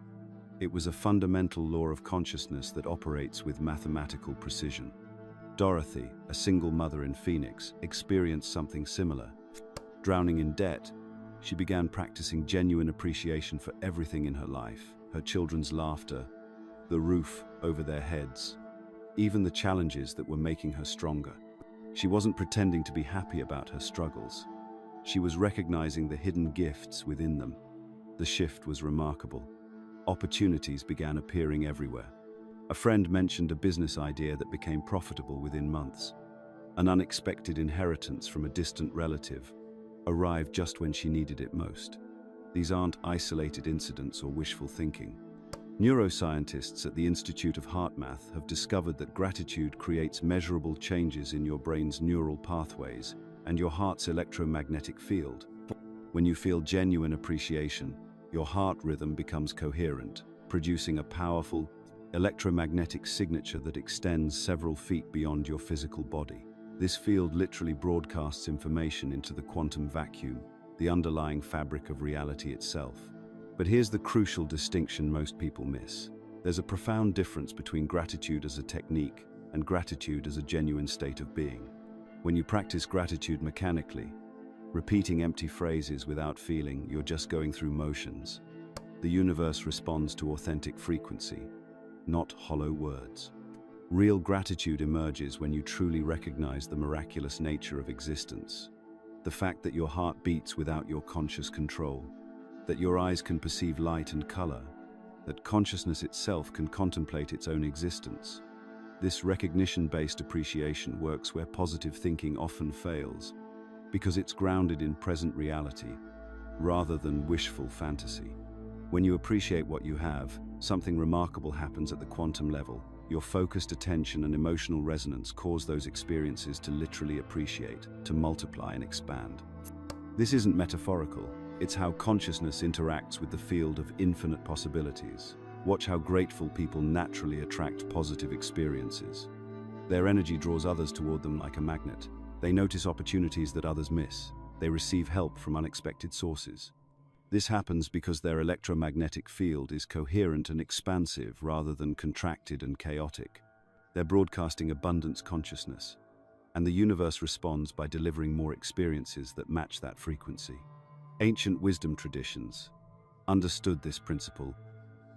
A: It was a fundamental law of consciousness that operates with mathematical precision. Dorothy, a single mother in Phoenix, experienced something similar. Drowning in debt, she began practicing genuine appreciation for everything in her life, her children's laughter, the roof over their heads, even the challenges that were making her stronger. She wasn't pretending to be happy about her struggles. She was recognizing the hidden gifts within them. The shift was remarkable. Opportunities began appearing everywhere. A friend mentioned a business idea that became profitable within months. An unexpected inheritance from a distant relative arrived just when she needed it most. These aren't isolated incidents or wishful thinking. Neuroscientists at the Institute of Heart Math have discovered that gratitude creates measurable changes in your brain's neural pathways and your heart's electromagnetic field. When you feel genuine appreciation, your heart rhythm becomes coherent, producing a powerful electromagnetic signature that extends several feet beyond your physical body. This field literally broadcasts information into the quantum vacuum, the underlying fabric of reality itself. But here's the crucial distinction most people miss. There's a profound difference between gratitude as a technique and gratitude as a genuine state of being. When you practice gratitude mechanically, repeating empty phrases without feeling, you're just going through motions. The universe responds to authentic frequency, not hollow words. Real gratitude emerges when you truly recognize the miraculous nature of existence. The fact that your heart beats without your conscious control, that your eyes can perceive light and color, that consciousness itself can contemplate its own existence. This recognition-based appreciation works where positive thinking often fails, because it's grounded in present reality, rather than wishful fantasy. When you appreciate what you have, something remarkable happens at the quantum level. Your focused attention and emotional resonance cause those experiences to literally appreciate, to multiply and expand. This isn't metaphorical, it's how consciousness interacts with the field of infinite possibilities. Watch how grateful people naturally attract positive experiences. Their energy draws others toward them like a magnet. They notice opportunities that others miss. They receive help from unexpected sources. This happens because their electromagnetic field is coherent and expansive rather than contracted and chaotic. They're broadcasting abundance consciousness, and the universe responds by delivering more experiences that match that frequency. Ancient wisdom traditions understood this principle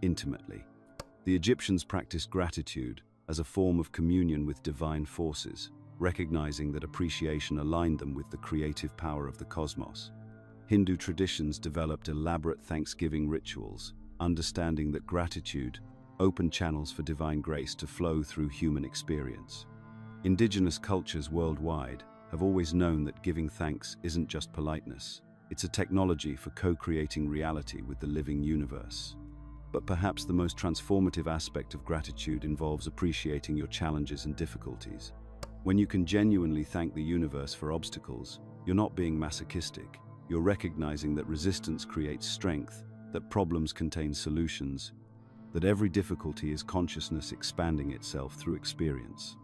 A: intimately. The Egyptians practiced gratitude as a form of communion with divine forces, recognizing that appreciation aligned them with the creative power of the cosmos. Hindu traditions developed elaborate Thanksgiving rituals, understanding that gratitude opened channels for divine grace to flow through human experience. Indigenous cultures worldwide have always known that giving thanks isn't just politeness, it's a technology for co-creating reality with the living universe. But perhaps the most transformative aspect of gratitude involves appreciating your challenges and difficulties. When you can genuinely thank the universe for obstacles, you're not being masochistic. You're recognizing that resistance creates strength, that problems contain solutions, that every difficulty is consciousness expanding itself through experience.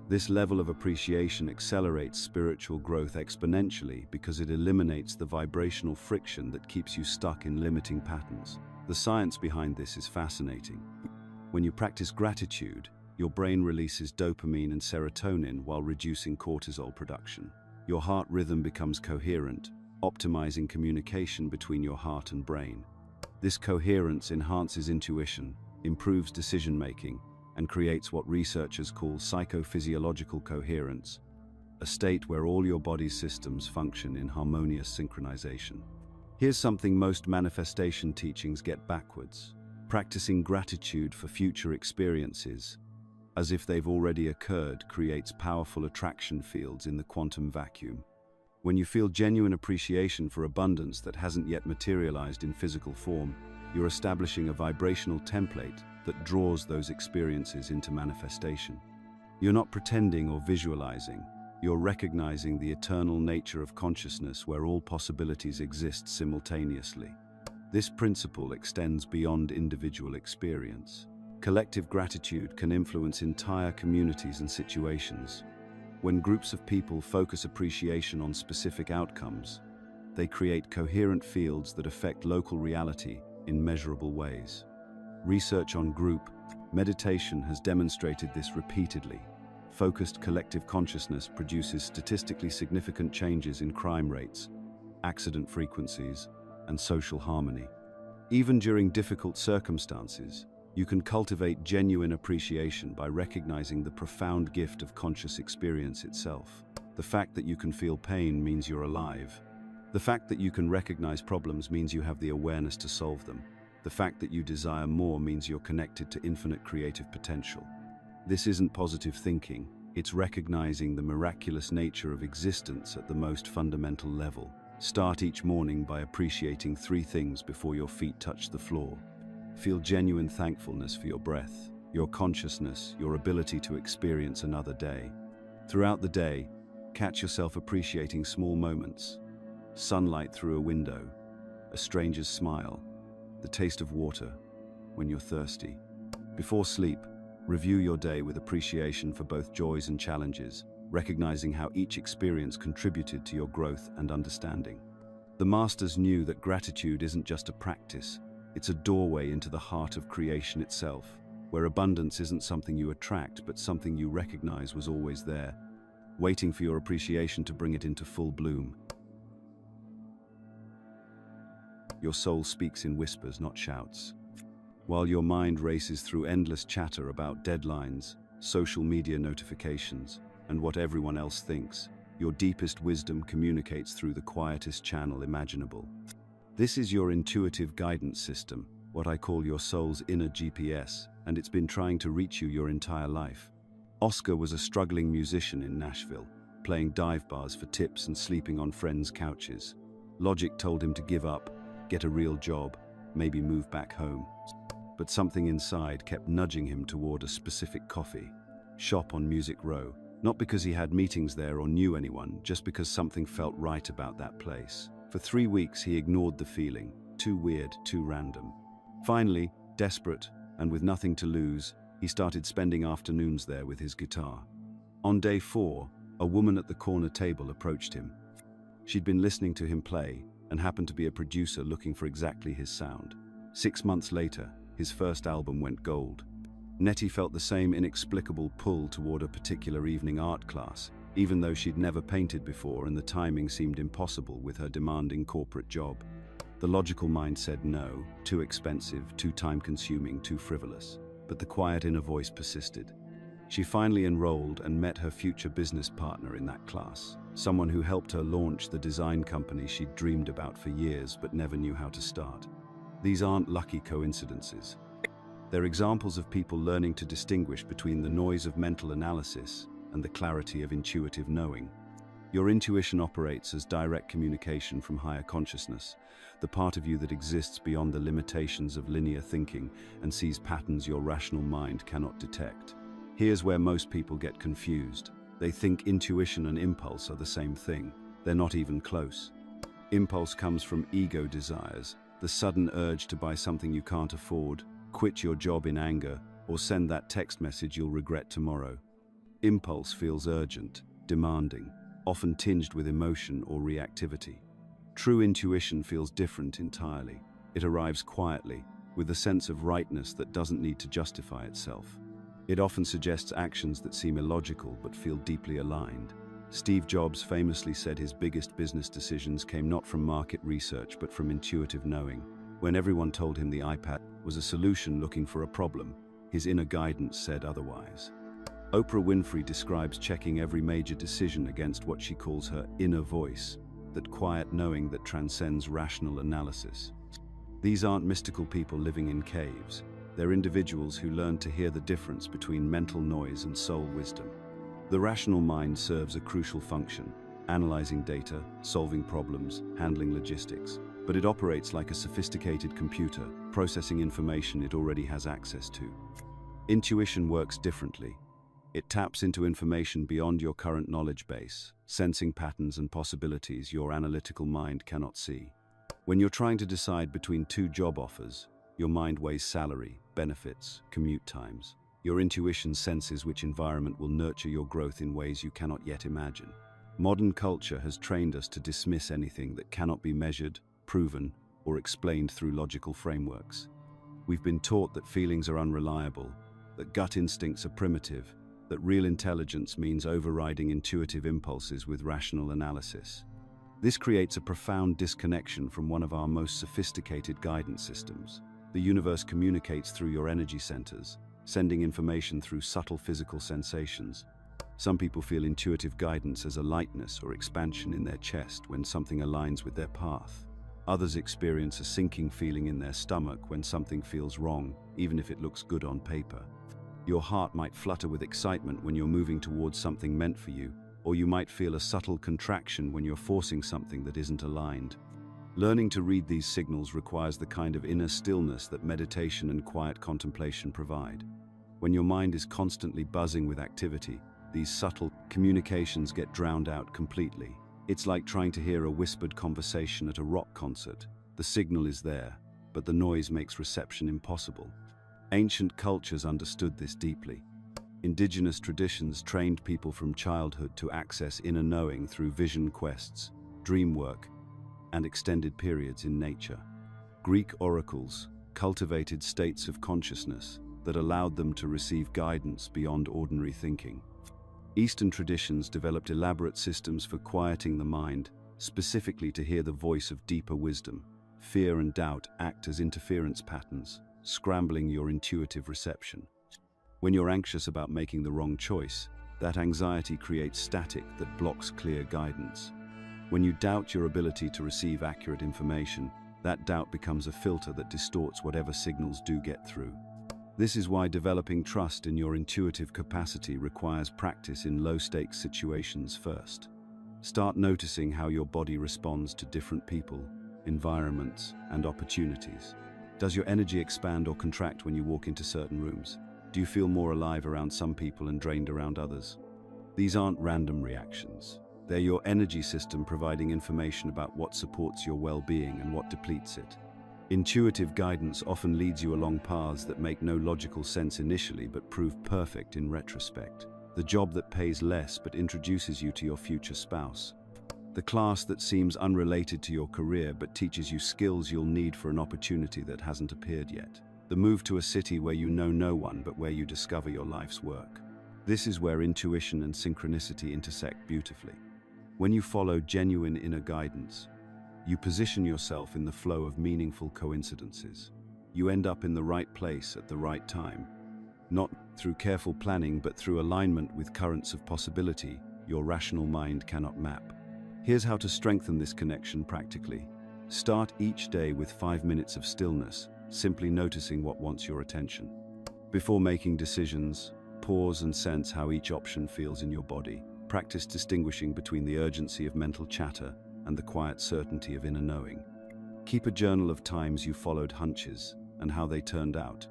A: This level of appreciation accelerates spiritual growth exponentially because it eliminates the vibrational friction that keeps you stuck in limiting patterns. The science behind this is fascinating. When you practice gratitude, your brain releases dopamine and serotonin while reducing cortisol production. Your heart rhythm becomes coherent, optimizing communication between your heart and brain. This coherence enhances intuition, improves decision-making, and creates what researchers call psychophysiological coherence, a state where all your body's systems function in harmonious synchronization. Here's something most manifestation teachings get backwards: practicing gratitude for future experiences, as if they've already occurred, creates powerful attraction fields in the quantum vacuum. When you feel genuine appreciation for abundance that hasn't yet materialized in physical form, you're establishing a vibrational template that draws those experiences into manifestation. You're not pretending or visualizing, you're recognizing the eternal nature of consciousness where all possibilities exist simultaneously. This principle extends beyond individual experience. Collective gratitude can influence entire communities and situations. When groups of people focus appreciation on specific outcomes, they create coherent fields that affect local reality in measurable ways. Research on group meditation has demonstrated this repeatedly. Focused collective consciousness produces statistically significant changes in crime rates, accident frequencies, and social harmony. Even during difficult circumstances, you can cultivate genuine appreciation by recognizing the profound gift of conscious experience itself. The fact that you can feel pain means you're alive. The fact that you can recognize problems means you have the awareness to solve them. The fact that you desire more means you're connected to infinite creative potential. This isn't positive thinking, it's recognizing the miraculous nature of existence at the most fundamental level. Start each morning by appreciating 3 things before your feet touch the floor. Feel genuine thankfulness for your breath, your consciousness, your ability to experience another day. Throughout the day, catch yourself appreciating small moments: sunlight through a window, a stranger's smile, the taste of water when you're thirsty. Before sleep, review your day with appreciation for both joys and challenges. recognizing how each experience contributed to your growth and understanding. The masters knew that gratitude isn't just a practice, it's a doorway into the heart of creation itself, where abundance isn't something you attract, but something you recognize was always there, waiting for your appreciation to bring it into full bloom. Your soul speaks in whispers, not shouts. While your mind races through endless chatter about deadlines, social media notifications, and what everyone else thinks, your deepest wisdom communicates through the quietest channel imaginable. This is your intuitive guidance system, what I call your soul's inner GPS, and it's been trying to reach you your entire life. Oscar was a struggling musician in Nashville, playing dive bars for tips and sleeping on friends' couches. Logic told him to give up, get a real job, maybe move back home. But something inside kept nudging him toward a specific coffee shop on Music Row, not because he had meetings there or knew anyone, just because something felt right about that place. For 3 weeks he ignored the feeling, too weird, too random. Finally, desperate and with nothing to lose, he started spending afternoons there with his guitar. On day 4, a woman at the corner table approached him. She'd been listening to him play and happened to be a producer looking for exactly his sound. 6 months later, his first album went gold. Nettie felt the same inexplicable pull toward a particular evening art class, even though she'd never painted before and the timing seemed impossible with her demanding corporate job. The logical mind said no, too expensive, too time-consuming, too frivolous. But the quiet inner voice persisted. She finally enrolled and met her future business partner in that class, someone who helped her launch the design company she'd dreamed about for years but never knew how to start. These aren't lucky coincidences. They're examples of people learning to distinguish between the noise of mental analysis and the clarity of intuitive knowing. Your intuition operates as direct communication from higher consciousness, the part of you that exists beyond the limitations of linear thinking and sees patterns your rational mind cannot detect. Here's where most people get confused. They think intuition and impulse are the same thing. They're not even close. Impulse comes from ego desires, the sudden urge to buy something you can't afford, quit your job in anger, or send that text message you'll regret tomorrow. Impulse feels urgent, demanding, often tinged with emotion or reactivity. True intuition feels different entirely. It arrives quietly, with a sense of rightness that doesn't need to justify itself. It often suggests actions that seem illogical but feel deeply aligned. Steve Jobs famously said his biggest business decisions came not from market research but from intuitive knowing. When everyone told him the iPad was a solution looking for a problem, his inner guidance said otherwise. Oprah Winfrey describes checking every major decision against what she calls her inner voice, that quiet knowing that transcends rational analysis. These aren't mystical people living in caves. They're individuals who learn to hear the difference between mental noise and soul wisdom. The rational mind serves a crucial function, analyzing data, solving problems, handling logistics. But it operates like a sophisticated computer, processing information it already has access to. Intuition works differently. It taps into information beyond your current knowledge base, sensing patterns and possibilities your analytical mind cannot see. When you're trying to decide between 2 job offers, your mind weighs salary, benefits, commute times. Your intuition senses which environment will nurture your growth in ways you cannot yet imagine. Modern culture has trained us to dismiss anything that cannot be measured, proven, or explained through logical frameworks. We've been taught that feelings are unreliable, that gut instincts are primitive, that real intelligence means overriding intuitive impulses with rational analysis. This creates a profound disconnection from one of our most sophisticated guidance systems. The universe communicates through your energy centers, sending information through subtle physical sensations. Some people feel intuitive guidance as a lightness or expansion in their chest when something aligns with their path. Others experience a sinking feeling in their stomach when something feels wrong, even if it looks good on paper. Your heart might flutter with excitement when you're moving towards something meant for you, or you might feel a subtle contraction when you're forcing something that isn't aligned. Learning to read these signals requires the kind of inner stillness that meditation and quiet contemplation provide. When your mind is constantly buzzing with activity, these subtle communications get drowned out completely. It's like trying to hear a whispered conversation at a rock concert. The signal is there, but the noise makes reception impossible. Ancient cultures understood this deeply. Indigenous traditions trained people from childhood to access inner knowing through vision quests, dream work, and extended periods in nature. Greek oracles cultivated states of consciousness that allowed them to receive guidance beyond ordinary thinking. Eastern traditions developed elaborate systems for quieting the mind, specifically to hear the voice of deeper wisdom. Fear and doubt act as interference patterns, scrambling your intuitive reception. When you're anxious about making the wrong choice, that anxiety creates static that blocks clear guidance. When you doubt your ability to receive accurate information, that doubt becomes a filter that distorts whatever signals do get through. This is why developing trust in your intuitive capacity requires practice in low-stakes situations first. Start noticing how your body responds to different people, environments, and opportunities. Does your energy expand or contract when you walk into certain rooms? Do you feel more alive around some people and drained around others? These aren't random reactions. They're your energy system providing information about what supports your well-being and what depletes it. Intuitive guidance often leads you along paths that make no logical sense initially but prove perfect in retrospect. The job that pays less but introduces you to your future spouse. The class that seems unrelated to your career but teaches you skills you'll need for an opportunity that hasn't appeared yet. The move to a city where you know no one but where you discover your life's work. This is where intuition and synchronicity intersect beautifully. When you follow genuine inner guidance, you position yourself in the flow of meaningful coincidences. You end up in the right place at the right time, not through careful planning but through alignment with currents of possibility your rational mind cannot map. Here's how to strengthen this connection practically. Start each day with 5 minutes of stillness, simply noticing what wants your attention. Before making decisions, pause and sense how each option feels in your body. Practice distinguishing between the urgency of mental chatter and the quiet certainty of inner knowing. Keep a journal of times you followed hunches and how they turned out.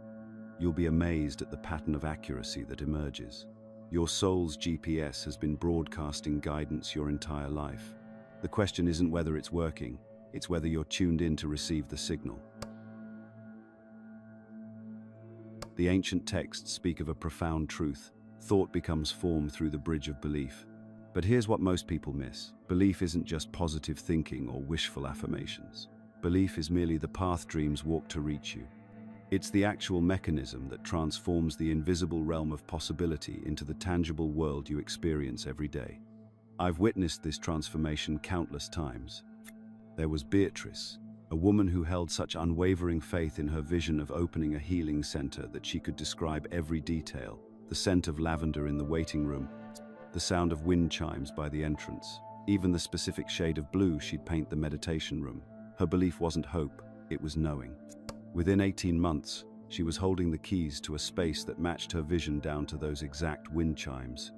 A: You'll be amazed at the pattern of accuracy that emerges. Your soul's GPS has been broadcasting guidance your entire life. The question isn't whether it's working, it's whether you're tuned in to receive the signal. The ancient texts speak of a profound truth. Thought becomes form through the bridge of belief. But here's what most people miss. Belief isn't just positive thinking or wishful affirmations. Belief is merely the path dreams walk to reach you. It's the actual mechanism that transforms the invisible realm of possibility into the tangible world you experience every day. I've witnessed this transformation countless times. There was Beatrice, a woman who held such unwavering faith in her vision of opening a healing center that she could describe every detail. The scent of lavender in the waiting room, the sound of wind chimes by the entrance, even the specific shade of blue she'd paint the meditation room. Her belief wasn't hope, it was knowing. Within 18 months, she was holding the keys to a space that matched her vision down to those exact wind chimes.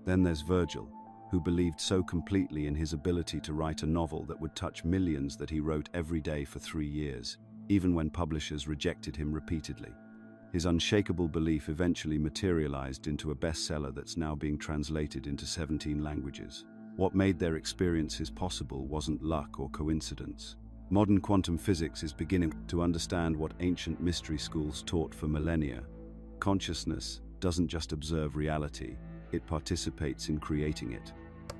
A: Then there's Virgil, who believed so completely in his ability to write a novel that would touch millions that he wrote every day for 3 years, even when publishers rejected him repeatedly. His unshakable belief eventually materialized into a bestseller that's now being translated into 17 languages. What made their experiences possible wasn't luck or coincidence. Modern quantum physics is beginning to understand what ancient mystery schools taught for millennia. Consciousness doesn't just observe reality, it participates in creating it.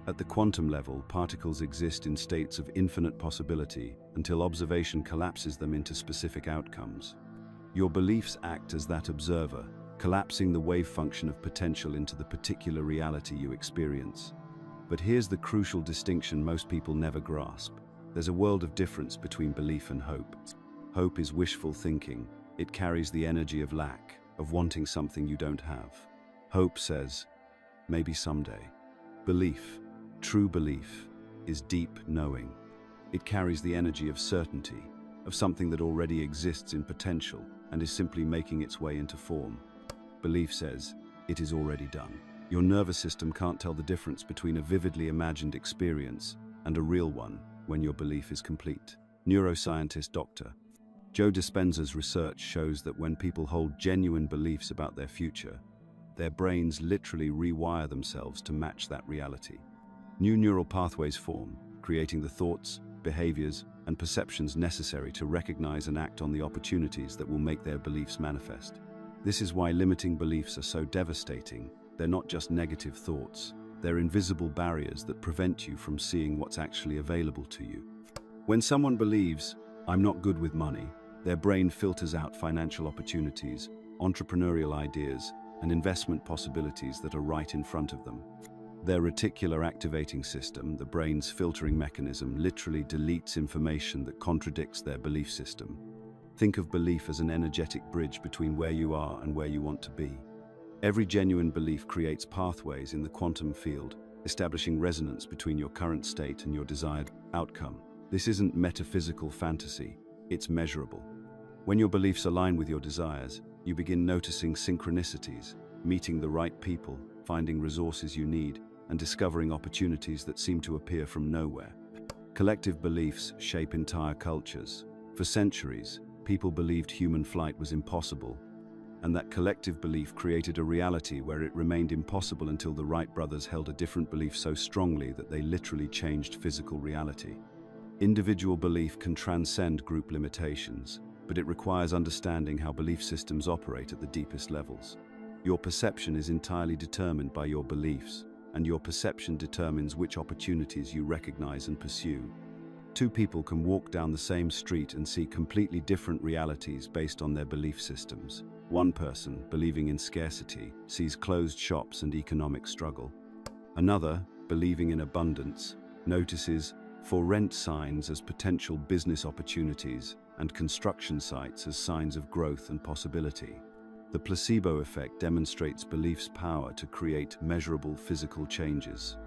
A: At the quantum level, particles exist in states of infinite possibility until observation collapses them into specific outcomes. Your beliefs act as that observer, collapsing the wave function of potential into the particular reality you experience. But here's the crucial distinction most people never grasp. There's a world of difference between belief and hope. Hope is wishful thinking. It carries the energy of lack, of wanting something you don't have. Hope says, maybe someday. Belief, true belief, is deep knowing. It carries the energy of certainty, of something that already exists in potential and is simply making its way into form. Belief says, it is already done. Your nervous system can't tell the difference between a vividly imagined experience and a real one when your belief is complete. Neuroscientist Dr. Joe Dispenza's research shows that when people hold genuine beliefs about their future, their brains literally rewire themselves to match that reality. New neural pathways form, creating the thoughts, behaviors, and perceptions necessary to recognize and act on the opportunities that will make their beliefs manifest. This is why limiting beliefs are so devastating. They're not just negative thoughts. They're invisible barriers that prevent you from seeing what's actually available to you. When someone believes, "I'm not good with money," their brain filters out financial opportunities, entrepreneurial ideas, and investment possibilities that are right in front of them. Their reticular activating system, the brain's filtering mechanism, literally deletes information that contradicts their belief system. Think of belief as an energetic bridge between where you are and where you want to be. Every genuine belief creates pathways in the quantum field, establishing resonance between your current state and your desired outcome. This isn't metaphysical fantasy, it's measurable. When your beliefs align with your desires, you begin noticing synchronicities, meeting the right people, finding resources you need, and discovering opportunities that seem to appear from nowhere. Collective beliefs shape entire cultures. For centuries, people believed human flight was impossible, and that collective belief created a reality where it remained impossible until the Wright brothers held a different belief so strongly that they literally changed physical reality. Individual belief can transcend group limitations, but it requires understanding how belief systems operate at the deepest levels. Your perception is entirely determined by your beliefs, and your perception determines which opportunities you recognize and pursue. Two people can walk down the same street and see completely different realities based on their belief systems. One person, believing in scarcity, sees closed shops and economic struggle. Another, believing in abundance, notices for rent signs as potential business opportunities and construction sites as signs of growth and possibility. The placebo effect demonstrates belief's power to create measurable physical changes.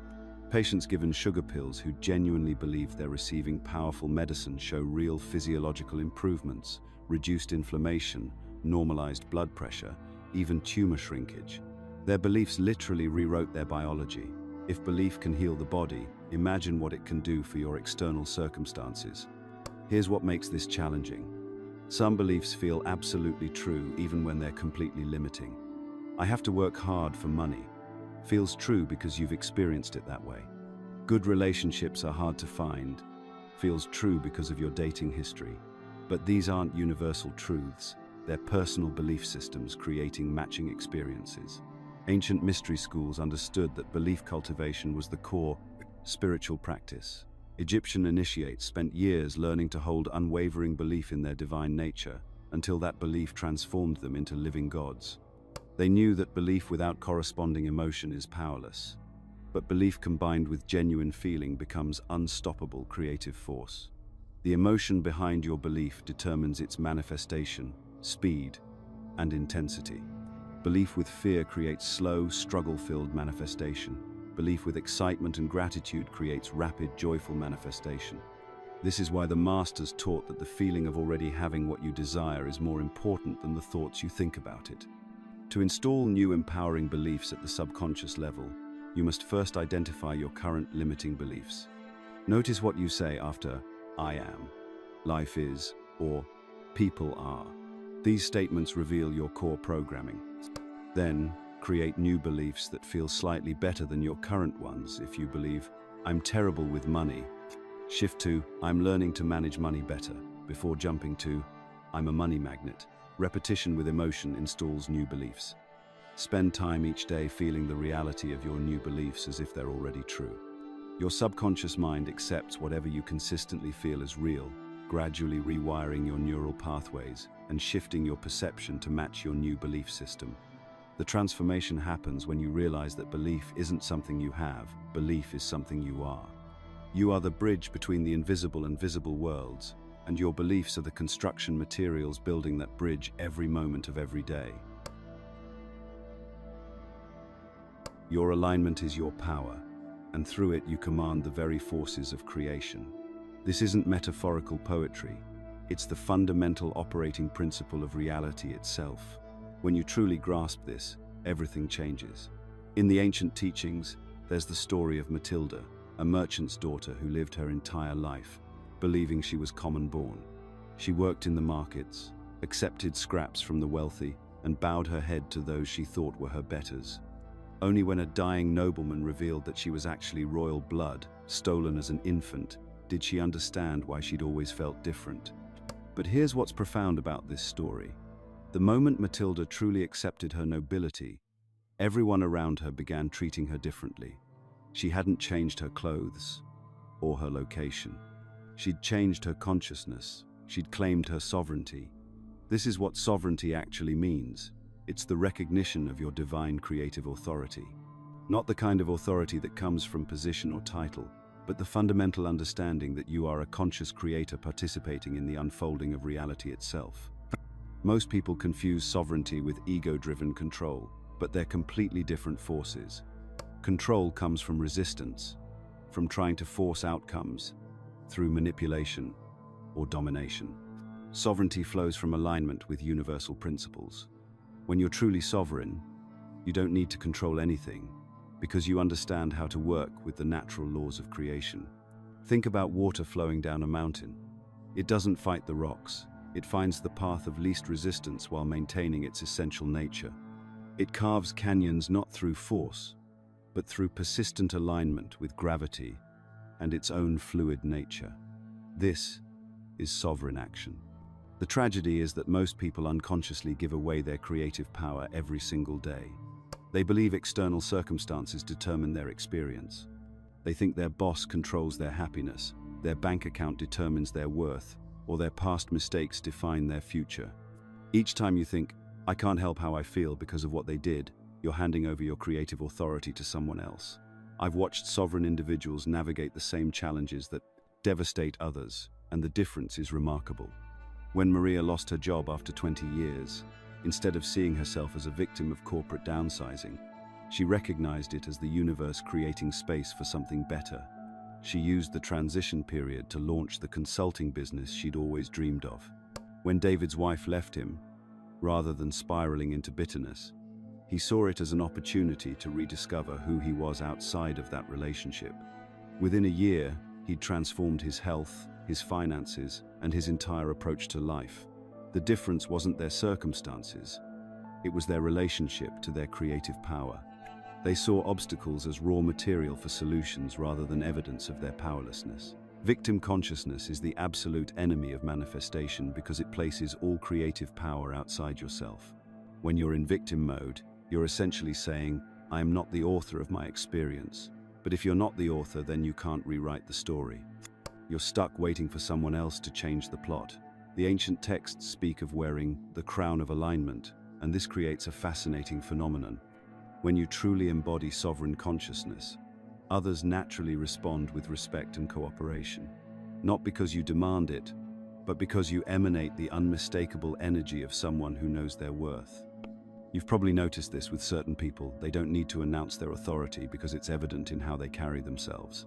A: Patients given sugar pills who genuinely believe they're receiving powerful medicine show real physiological improvements, reduced inflammation, normalized blood pressure, even tumor shrinkage. Their beliefs literally rewrote their biology. If belief can heal the body, imagine what it can do for your external circumstances. Here's what makes this challenging. Some beliefs feel absolutely true even when they're completely limiting. "I have to work hard for money" feels true because you've experienced it that way. "Good relationships are hard to find" feels true because of your dating history. But these aren't universal truths. They're personal belief systems creating matching experiences. Ancient mystery schools understood that belief cultivation was the core spiritual practice. Egyptian initiates spent years learning to hold unwavering belief in their divine nature, until that belief transformed them into living gods. They knew that belief without corresponding emotion is powerless, but belief combined with genuine feeling becomes unstoppable creative force. The emotion behind your belief determines its manifestation, speed, and intensity. Belief with fear creates slow, struggle-filled manifestation. Belief with excitement and gratitude creates rapid, joyful manifestation. This is why the masters taught that the feeling of already having what you desire is more important than the thoughts you think about it. To install new empowering beliefs at the subconscious level, you must first identify your current limiting beliefs. Notice what you say after "I am," "life is," or "people are." These statements reveal your core programming. Then, create new beliefs that feel slightly better than your current ones. If you believe, "I'm terrible with money," shift to "I'm learning to manage money better," before jumping to "I'm a money magnet." Repetition with emotion installs new beliefs. Spend time each day feeling the reality of your new beliefs as if they're already true. Your subconscious mind accepts whatever you consistently feel as real, gradually rewiring your neural pathways and shifting your perception to match your new belief system. The transformation happens when you realize that belief isn't something you have, belief is something you are. You are the bridge between the invisible and visible worlds, and your beliefs are the construction materials building that bridge every moment of every day. Your alignment is your power, and through it you command the very forces of creation. This isn't metaphorical poetry, it's the fundamental operating principle of reality itself. When you truly grasp this, everything changes. In the ancient teachings, there's the story of Matilda, a merchant's daughter who lived her entire life, believing she was common born. She worked in the markets, accepted scraps from the wealthy, and bowed her head to those she thought were her betters. Only when a dying nobleman revealed that she was actually royal blood, stolen as an infant, did she understand why she'd always felt different. But here's what's profound about this story. The moment Matilda truly accepted her nobility, everyone around her began treating her differently. She hadn't changed her clothes or her location. She'd changed her consciousness. She'd claimed her sovereignty. This is what sovereignty actually means. It's the recognition of your divine creative authority. Not the kind of authority that comes from position or title, but the fundamental understanding that you are a conscious creator participating in the unfolding of reality itself. Most people confuse sovereignty with ego-driven control, but they're completely different forces. Control comes from resistance, from trying to force outcomes through manipulation or domination. Sovereignty flows from alignment with universal principles. When you're truly sovereign, you don't need to control anything because you understand how to work with the natural laws of creation. Think about water flowing down a mountain. It doesn't fight the rocks. It finds the path of least resistance while maintaining its essential nature. It carves canyons not through force, but through persistent alignment with gravity and its own fluid nature. This is sovereign action. The tragedy is that most people unconsciously give away their creative power every single day. They believe external circumstances determine their experience. They think their boss controls their happiness, their bank account determines their worth, or their past mistakes define their future. Each time you think, "I can't help how I feel because of what they did," you're handing over your creative authority to someone else. I've watched sovereign individuals navigate the same challenges that devastate others, and the difference is remarkable. When Maria lost her job after 20 years, instead of seeing herself as a victim of corporate downsizing, she recognized it as the universe creating space for something better. She used the transition period to launch the consulting business she'd always dreamed of. When David's wife left him, rather than spiraling into bitterness, he saw it as an opportunity to rediscover who he was outside of that relationship. Within a year, he'd transformed his health, his finances, and his entire approach to life. The difference wasn't their circumstances, it was their relationship to their creative power. They saw obstacles as raw material for solutions rather than evidence of their powerlessness. Victim consciousness is the absolute enemy of manifestation because it places all creative power outside yourself. When you're in victim mode, you're essentially saying, "I am not the author of my experience." But if you're not the author, then you can't rewrite the story. You're stuck waiting for someone else to change the plot. The ancient texts speak of wearing the crown of alignment, and this creates a fascinating phenomenon. When you truly embody sovereign consciousness, others naturally respond with respect and cooperation. Not because you demand it, but because you emanate the unmistakable energy of someone who knows their worth. You've probably noticed this with certain people. They don't need to announce their authority because it's evident in how they carry themselves.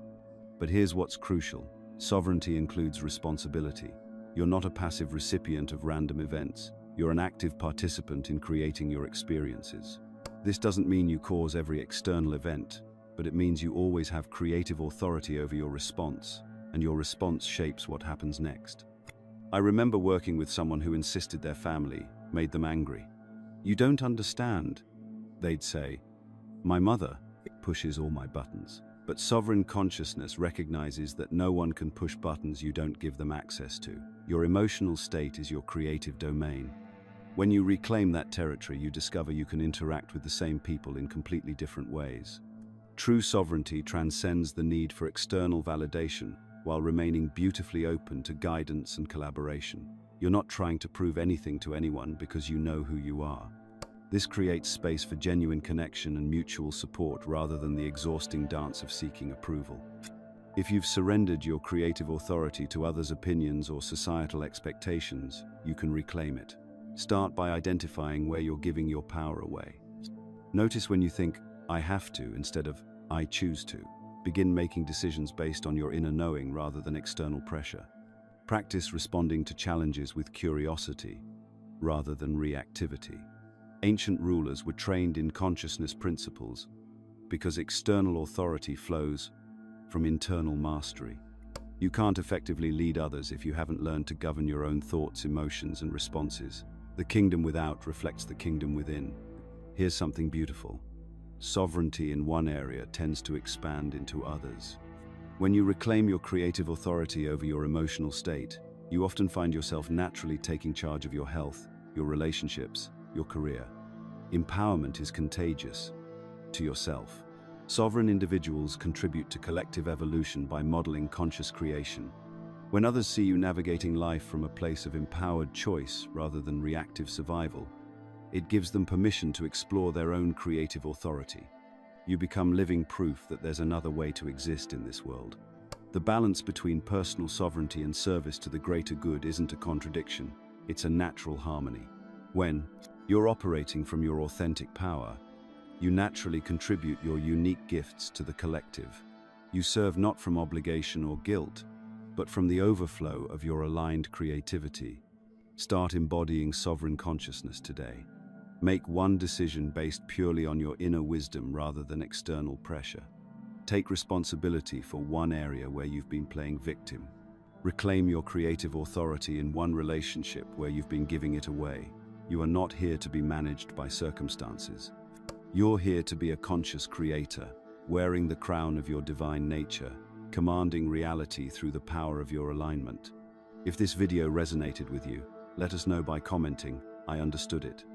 A: But here's what's crucial. Sovereignty includes responsibility. You're not a passive recipient of random events. You're an active participant in creating your experiences. This doesn't mean you cause every external event, but it means you always have creative authority over your response, and your response shapes what happens next. I remember working with someone who insisted their family made them angry. "You don't understand," they'd say. "My mother pushes all my buttons." But sovereign consciousness recognizes that no one can push buttons you don't give them access to. Your emotional state is your creative domain. When you reclaim that territory, you discover you can interact with the same people in completely different ways. True sovereignty transcends the need for external validation while remaining beautifully open to guidance and collaboration. You're not trying to prove anything to anyone because you know who you are. This creates space for genuine connection and mutual support rather than the exhausting dance of seeking approval. If you've surrendered your creative authority to others' opinions or societal expectations, you can reclaim it. Start by identifying where you're giving your power away. Notice when you think, "I have to," instead of "I choose to." Begin making decisions based on your inner knowing rather than external pressure. Practice responding to challenges with curiosity rather than reactivity. Ancient rulers were trained in consciousness principles because external authority flows from internal mastery. You can't effectively lead others if you haven't learned to govern your own thoughts, emotions, and responses. The kingdom without reflects the kingdom within. Here's something beautiful. Sovereignty in one area tends to expand into others. When you reclaim your creative authority over your emotional state, you often find yourself naturally taking charge of your health, your relationships, your career. Empowerment is contagious. To yourself. Sovereign individuals contribute to collective evolution by modeling conscious creation. When others see you navigating life from a place of empowered choice rather than reactive survival, it gives them permission to explore their own creative authority. You become living proof that there's another way to exist in this world. The balance between personal sovereignty and service to the greater good isn't a contradiction, it's a natural harmony. When you're operating from your authentic power, you naturally contribute your unique gifts to the collective. You serve not from obligation or guilt, but from the overflow of your aligned creativity. Start embodying sovereign consciousness today. Make one decision based purely on your inner wisdom rather than external pressure. Take responsibility for one area where you've been playing victim. Reclaim your creative authority in one relationship where you've been giving it away. You are not here to be managed by circumstances. You're here to be a conscious creator, wearing the crown of your divine nature, commanding reality through the power of your alignment. If this video resonated with you, let us know by commenting, "I understood it."